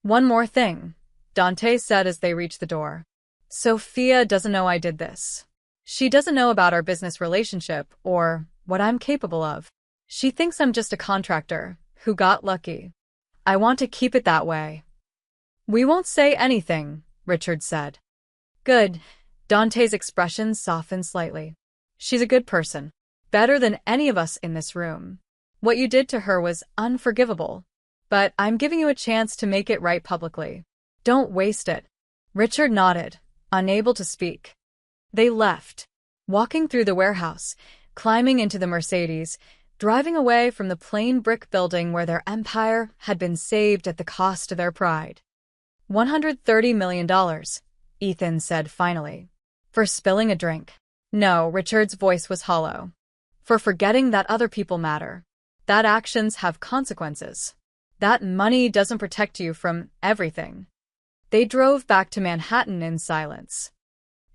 A: One more thing, Dante said as they reached the door. Sophia doesn't know I did this. She doesn't know about our business relationship or what I'm capable of. She thinks I'm just a contractor who got lucky. I want to keep it that way. We won't say anything, Richard said. Good. Dante's expression softened slightly. She's a good person. Better than any of us in this room. What you did to her was unforgivable. But I'm giving you a chance to make it right publicly. Don't waste it. Richard nodded, unable to speak. They left, walking through the warehouse, climbing into the Mercedes, driving away from the plain brick building where their empire had been saved at the cost of their pride. $130 million, Ethan said finally. For spilling a drink. No, Richard's voice was hollow. For forgetting that other people matter. That actions have consequences. That money doesn't protect you from everything. They drove back to Manhattan in silence.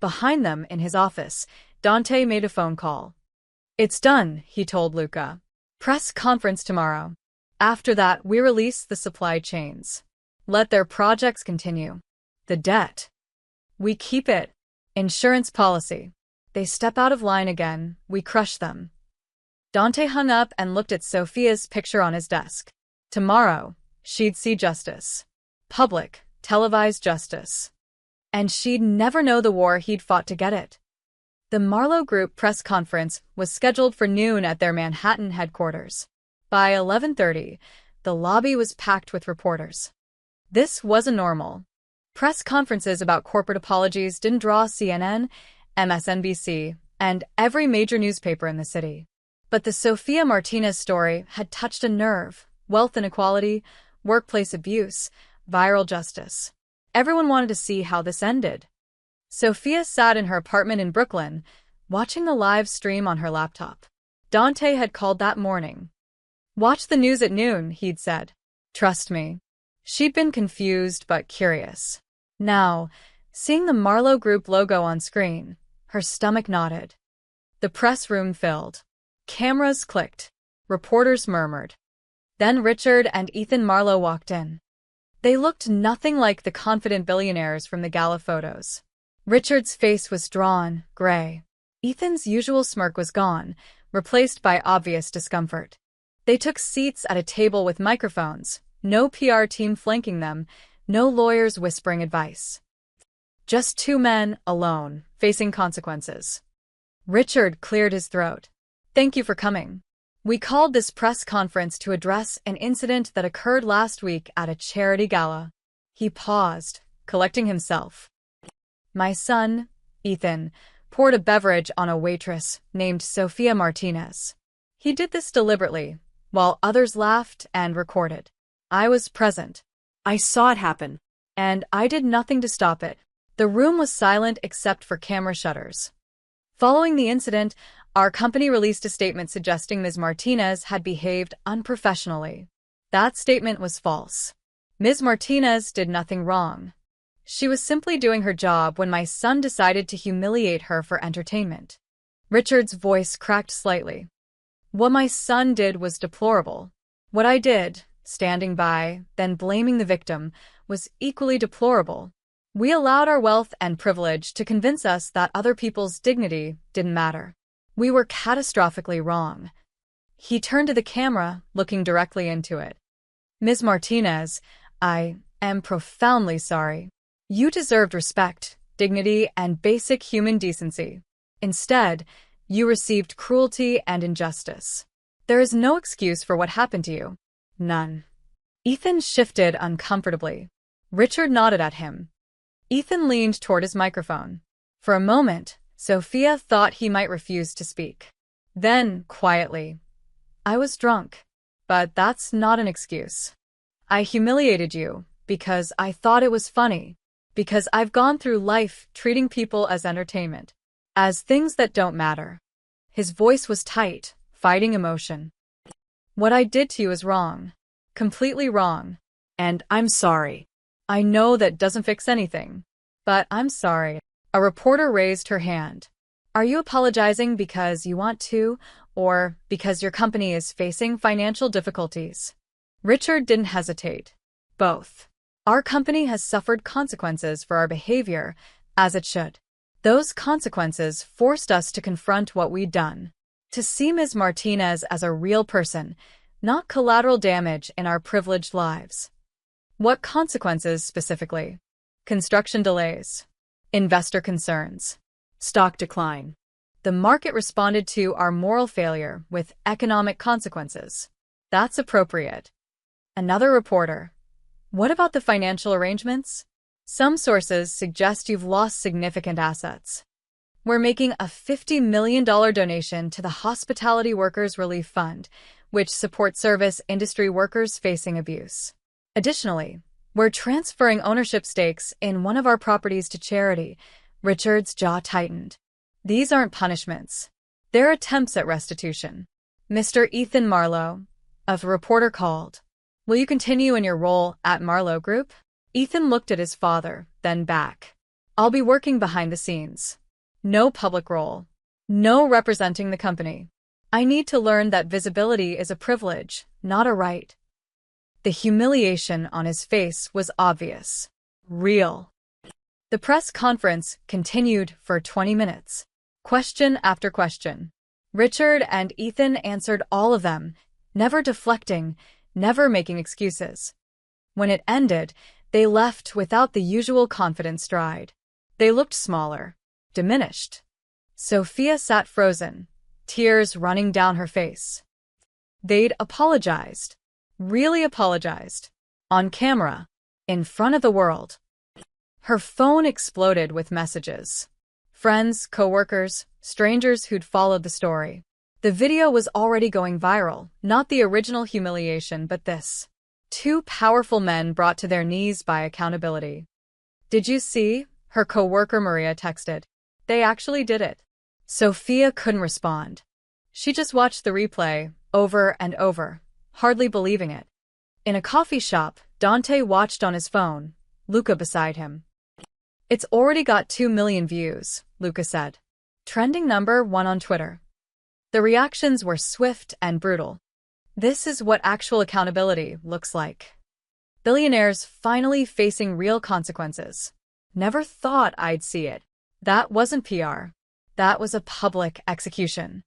A: Behind them, in his office, Dante made a phone call. It's done, he told Luca. Press conference tomorrow. After that, we release the supply chains. Let their projects continue. The debt. We keep it. Insurance policy. They step out of line again, we crush them. Dante hung up and looked at Sophia's picture on his desk. Tomorrow, she'd see justice. Public, televised justice. And she'd never know the war he'd fought to get it. The Marlowe Group press conference was scheduled for noon at their Manhattan headquarters. By 11:30, the lobby was packed with reporters. This wasn't normal. Press conferences about corporate apologies didn't draw CNN, MSNBC, and every major newspaper in the city. But the Sophia Martinez story had touched a nerve. Wealth inequality, workplace abuse, viral justice. Everyone wanted to see how this ended. Sophia sat in her apartment in Brooklyn, watching the live stream on her laptop. Dante had called that morning. Watch the news at noon, he'd said. Trust me. She'd been confused but curious. Now, seeing the Marlowe Group logo on screen, her stomach knotted. The press room filled. Cameras clicked. Reporters murmured. Then Richard and Ethan Marlowe walked in. They looked nothing like the confident billionaires from the gala photos. Richard's face was drawn, gray. Ethan's usual smirk was gone, replaced by obvious discomfort. They took seats at a table with microphones, no PR team flanking them, no lawyers whispering advice. Just two men, alone, facing consequences. Richard cleared his throat. Thank you for coming. We called this press conference to address an incident that occurred last week at a charity gala. He paused, collecting himself. My son, Ethan, poured a beverage on a waitress named Sophia Martinez. He did this deliberately, while others laughed and recorded. I was present.
B: I saw it happen.
A: And I did nothing to stop it. The room was silent except for camera shutters. Following the incident, our company released a statement suggesting Ms. Martinez had behaved unprofessionally. That statement was false. Ms. Martinez did nothing wrong. She was simply doing her job when my son decided to humiliate her for entertainment. Richard's voice cracked slightly. What my son did was deplorable. What I did, standing by, then blaming the victim, was equally deplorable. We allowed our wealth and privilege to convince us that other people's dignity didn't matter. We were catastrophically wrong. He turned to the camera, looking directly into it. Ms. Martinez, I am profoundly sorry. You deserved respect, dignity, and basic human decency. Instead, you received cruelty and injustice. There is no excuse for what happened to you. None. Ethan shifted uncomfortably. Richard nodded at him. Ethan leaned toward his microphone. For a moment, Sophia thought he might refuse to speak. Then, quietly, I was drunk. But that's not an excuse. I humiliated you because I thought it was funny. Because I've gone through life treating people as entertainment. As things that don't matter. His voice was tight, fighting emotion. What I did to you is wrong. Completely wrong. And I'm sorry. I know that doesn't fix anything. But I'm sorry. A reporter raised her hand. Are you apologizing because you want to, or because your company is facing financial difficulties? Richard didn't hesitate. Both. Our company has suffered consequences for our behavior, as it should. Those consequences forced us to confront what we'd done. To see Ms. Martinez as a real person, not collateral damage in our privileged lives. What consequences specifically? Construction delays. Investor concerns. Stock decline. The market responded to our moral failure with economic consequences. That's appropriate. Another reporter. What about the financial arrangements? Some sources suggest you've lost significant assets. We're making a $50 million donation to the Hospitality Workers Relief Fund, which supports service industry workers facing abuse. Additionally, we're transferring ownership stakes in one of our properties to charity. Richard's jaw tightened. These aren't punishments. They're attempts at restitution. Mr. Ethan Marlowe, a reporter called. Will you continue in your role at Marlowe Group? Ethan looked at his father, then back. I'll be working behind the scenes. No public role. No representing the company. I need to learn that visibility is a privilege, not a right. The humiliation on his face was obvious. Real. The press conference continued for 20 minutes. Question after question. Richard and Ethan answered all of them, never deflecting, never making excuses. When it ended, they left without the usual confident stride. They looked smaller, diminished. Sophia sat frozen, tears running down her face. They'd apologized. Really apologized. On camera. In front of the world. Her phone exploded with messages. Friends, coworkers, strangers who'd followed the story. The video was already going viral, not the original humiliation but this. Two powerful men brought to their knees by accountability. Did you see? Her coworker Maria texted. They actually did it. Sophia couldn't respond. She just watched the replay, over and over, hardly believing it. In a coffee shop, Dante watched on his phone, Luca beside him. It's already got 2 million views, Luca said. Trending #1 on Twitter. The reactions were swift and brutal. This is what actual accountability looks like. Billionaires finally facing real consequences. Never thought I'd see it. That wasn't PR. That was a public execution.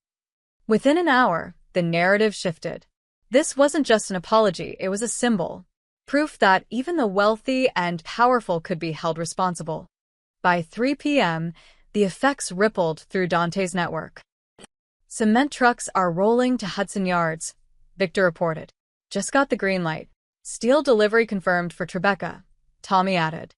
A: Within an hour, the narrative shifted. This wasn't just an apology, it was a symbol. Proof that even the wealthy and powerful could be held responsible. By 3 p.m., the effects rippled through Dante's network. Cement trucks are rolling to Hudson Yards, Victor reported. Just got the green light. Steel delivery confirmed for Tribeca, Tommy added.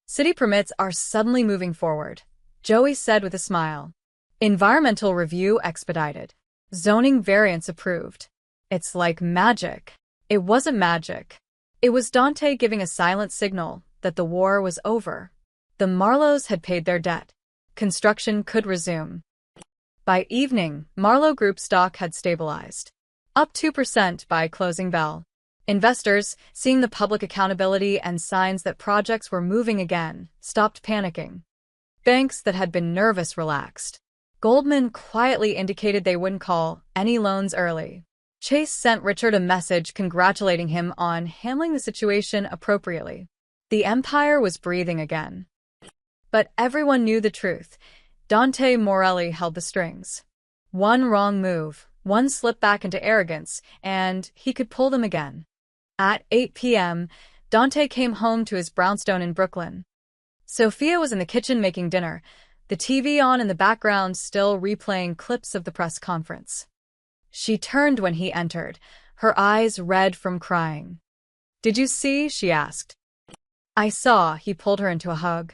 A: City permits are suddenly moving forward, Joey said with a smile. Environmental review expedited. Zoning variance approved. It's like magic. It wasn't magic. It was Dante giving a silent signal that the war was over. The Marlowes had paid their debt. Construction could resume. By evening, Marlowe Group stock had stabilized. Up 2% by closing bell. Investors, seeing the public accountability and signs that projects were moving again, stopped panicking. Banks that had been nervous relaxed. Goldman quietly indicated they wouldn't call any loans early. Chase sent Richard a message congratulating him on handling the situation appropriately. The empire was breathing again. But everyone knew the truth. Dante Morelli held the strings. One wrong move, one slip back into arrogance, and he could pull them again. At 8 p.m., Dante came home to his brownstone in Brooklyn. Sophia was in the kitchen making dinner, the TV on in the background still replaying clips of the press conference. She turned when he entered, her eyes red from crying. Did you see? She asked. I saw. He pulled her into a hug.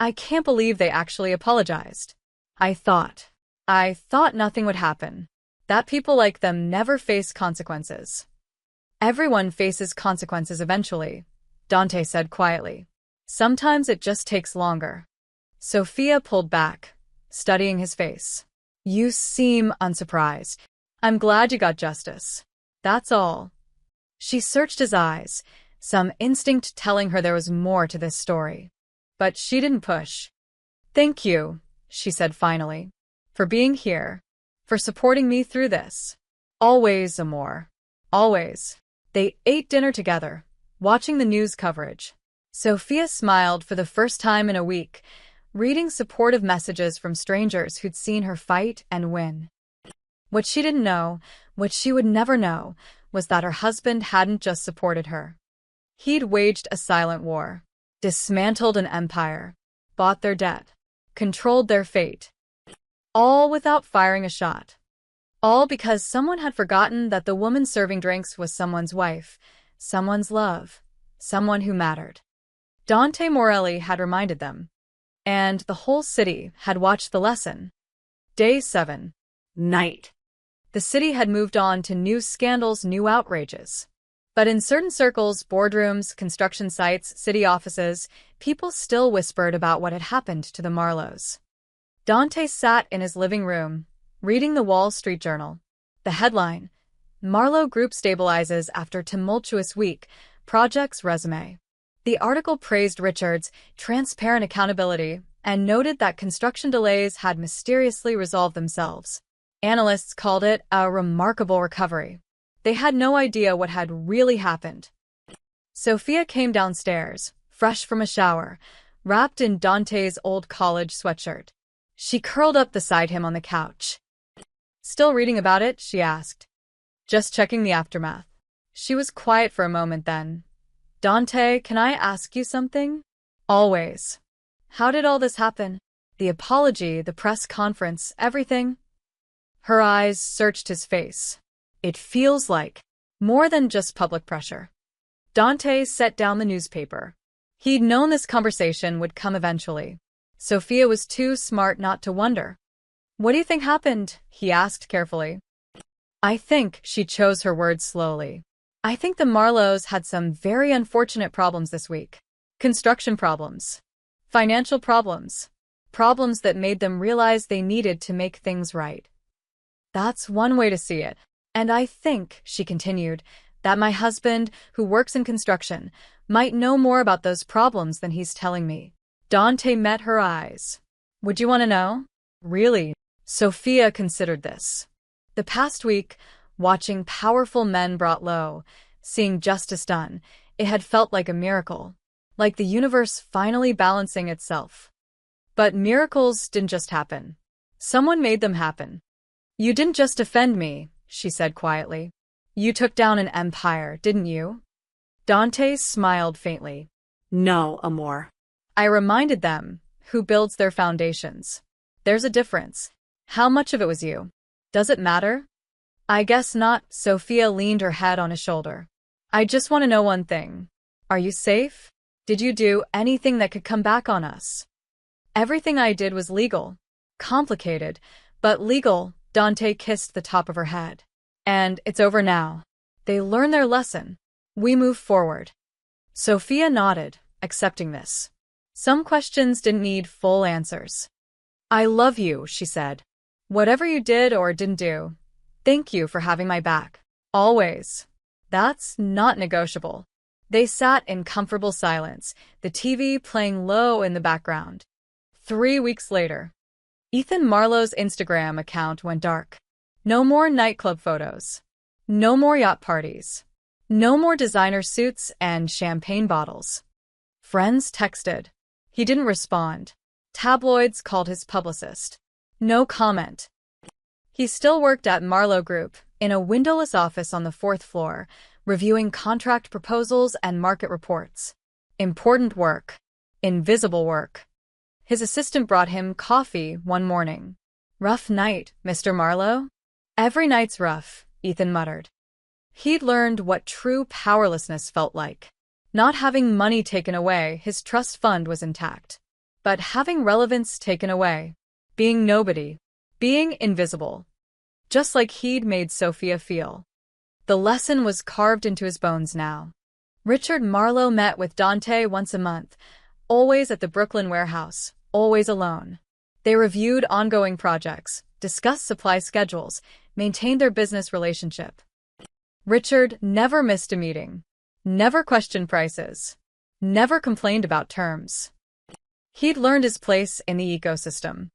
A: I can't believe they actually apologized. I thought nothing would happen. That people like them never face consequences. Everyone faces consequences eventually, Dante said quietly. Sometimes it just takes longer. Sophia pulled back, studying his face. You seem unsurprised. I'm glad you got justice. That's all. She searched his eyes, some instinct telling her there was more to this story. But she didn't push. Thank you, she said finally, for being here, for supporting me through this. Always, Amor. Always. They ate dinner together, watching the news coverage. Sophia smiled for the first time in a week, reading supportive messages from strangers who'd seen her fight and win. What she didn't know, what she would never know, was that her husband hadn't just supported her. He'd waged a silent war, dismantled an empire, bought their debt, controlled their fate, all without firing a shot. All because someone had forgotten that the woman serving drinks was someone's wife, someone's love, someone who mattered. Dante Morelli had reminded them, and the whole city had watched the lesson. Day 7.
B: Night.
A: The city had moved on to new scandals, new outrages. But in certain circles, boardrooms, construction sites, city offices, people still whispered about what had happened to the Marlowes. Dante sat in his living room, reading the Wall Street Journal. The headline, Marlowe Group Stabilizes After Tumultuous Week, Project's Resume. The article praised Richard's transparent accountability and noted that construction delays had mysteriously resolved themselves. Analysts called it a remarkable recovery. They had no idea what had really happened. Sophia came downstairs, fresh from a shower, wrapped in Dante's old college sweatshirt. She curled up beside him on the couch. "Still reading about it?" she asked. "Just checking the aftermath." She was quiet for a moment then. "Dante, can I ask you something?" "Always." "How did all this happen? The apology, the press conference, everything?" Her eyes searched his face. "It feels like more than just public pressure." Dante set down the newspaper. He'd known this conversation would come eventually. Sophia was too smart not to wonder. "What do you think happened?" he asked carefully. "I think," she chose her words slowly, "I think the Marlowes had some very unfortunate problems this week. Construction problems. Financial problems. Problems that made them realize they needed to make things right. That's one way to see it. And I think," she continued, "that my husband, who works in construction, might know more about those problems than he's telling me." Dante met her eyes. "Would you want to know?" "Really?" Sophia considered this. The past week, watching powerful men brought low, seeing justice done, it had felt like a miracle, like the universe finally balancing itself. But miracles didn't just happen. Someone made them happen. "You didn't just offend me," she said quietly. "You took down an empire, didn't you?" Dante smiled faintly.
B: No, amor.
A: "I reminded them who builds their foundations. There's a difference. How much of it was you? Does it matter?" "I guess not." Sophia leaned her head on his shoulder. "I just want to know one thing. Are you safe? Did you do anything that could come back on us?" "Everything I did was legal. Complicated, but legal." Dante kissed the top of her head. "And it's over now. They learned their lesson. We move forward." Sophia nodded, accepting this. Some questions didn't need full answers. "I love you," she said. "Whatever you did or didn't do, thank you for having my back. Always." "That's not negotiable." They sat in comfortable silence, the TV playing low in the background. 3 weeks later, Ethan Marlowe's Instagram account went dark. No more nightclub photos. No more yacht parties. No more designer suits and champagne bottles. Friends texted. He didn't respond. Tabloids called his publicist. No comment. He still worked at Marlowe Group, in a windowless office on the 4th floor, reviewing contract proposals and market reports. Important work. Invisible work. His assistant brought him coffee one morning. "Rough night, Mr. Marlowe?" "Every night's rough," Ethan muttered. He'd learned what true powerlessness felt like. Not having money taken away, his trust fund was intact. But having relevance taken away. Being nobody. Being invisible. Just like he'd made Sophia feel. The lesson was carved into his bones now. Richard Marlowe met with Dante once a month, always at the Brooklyn warehouse, always alone. They reviewed ongoing projects, discussed supply schedules, maintained their business relationship. Richard never missed a meeting, never questioned prices, never complained about terms. He'd learned his place in the ecosystem.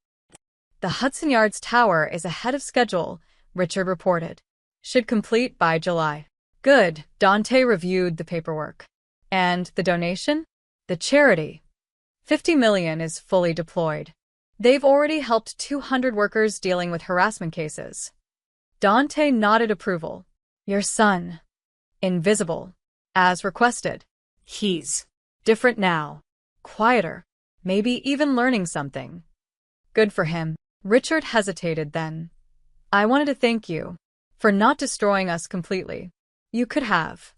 A: "The Hudson Yards Tower is ahead of schedule," Richard reported. "Should complete by July." Good. Dante reviewed the paperwork. And the donation? The charity. 50 million is fully deployed. They've already helped 200 workers dealing with harassment cases. Dante nodded approval. Your son. Invisible. As requested.
B: He's
A: Different now. Quieter. Maybe even learning something. Good for him. Richard hesitated then. I wanted to thank you for not destroying us completely. You could have.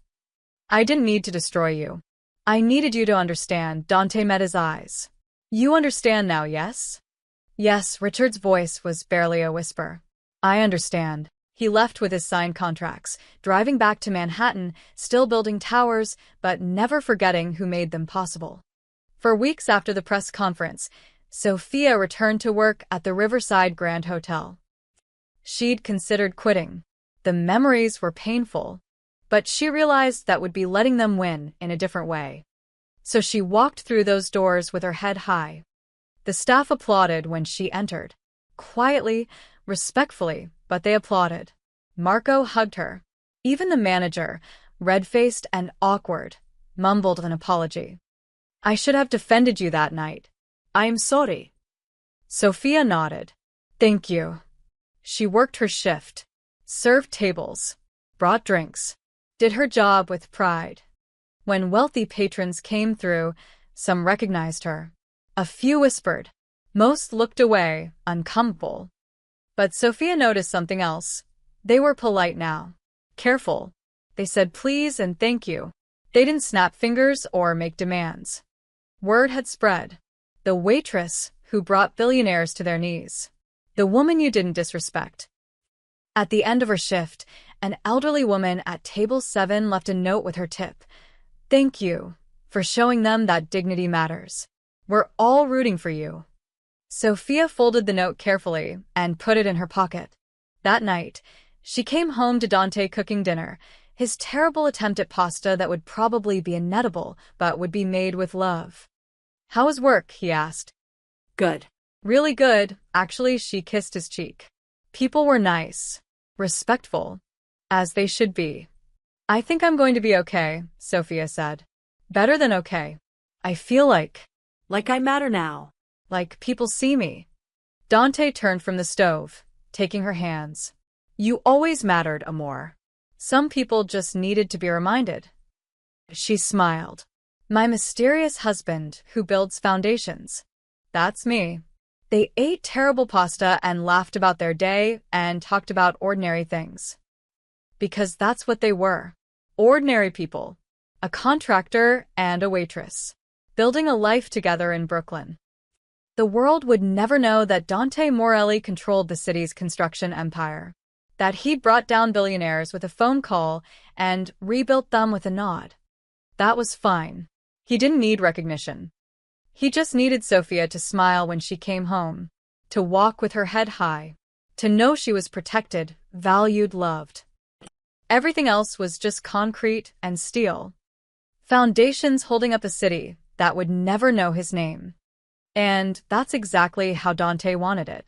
A: I didn't need to destroy you. I needed you to understand. Dante met his eyes. You understand now, yes? Yes, Richard's voice was barely a whisper. I understand. He left with his signed contracts, driving back to Manhattan, still building towers, but never forgetting who made them possible. For weeks after the press conference, Sophia returned to work at the Riverside Grand Hotel. She'd considered quitting. The memories were painful, but she realized that would be letting them win in a different way. So she walked through those doors with her head high. The staff applauded when she entered. Quietly, respectfully, but they applauded. Marco hugged her. Even the manager, red-faced and awkward, mumbled an apology. I should have defended you that night.
B: I'm sorry.
A: Sophia nodded. Thank you. She worked her shift, served tables, brought drinks, did her job with pride. When wealthy patrons came through, some recognized her. A few whispered. Most looked away, uncomfortable. But Sophia noticed something else. They were polite now. Careful. They said please and thank you. They didn't snap fingers or make demands. Word had spread. The waitress who brought billionaires to their knees. The woman you didn't disrespect. At the end of her shift, an elderly woman at table 7 left a note with her tip. Thank you for showing them that dignity matters. We're all rooting for you. Sophia folded the note carefully and put it in her pocket. That night, she came home to Dante cooking dinner, his terrible attempt at pasta that would probably be inedible but would be made with love. How was work? He asked.
B: Good.
A: Really good. Actually, she kissed his cheek. People were nice, respectful, as they should be. I think I'm going to be okay, Sophia said. Better than okay. I feel like
B: I matter now.
A: Like people see me. Dante turned from the stove, taking her hands. You always mattered, Amor. Some people just needed to be reminded. She smiled. My mysterious husband who builds foundations. That's me. They ate terrible pasta and laughed about their day and talked about ordinary things. Because that's what they were. Ordinary people. A contractor and a waitress. Building a life together in Brooklyn. The world would never know that Dante Morelli controlled the city's construction empire. That he'd brought down billionaires with a phone call and rebuilt them with a nod. That was fine. He didn't need recognition. He just needed Sophia to smile when she came home, to walk with her head high, to know she was protected, valued, loved. Everything else was just concrete and steel. Foundations holding up a city that would never know his name. And that's exactly how Dante wanted it.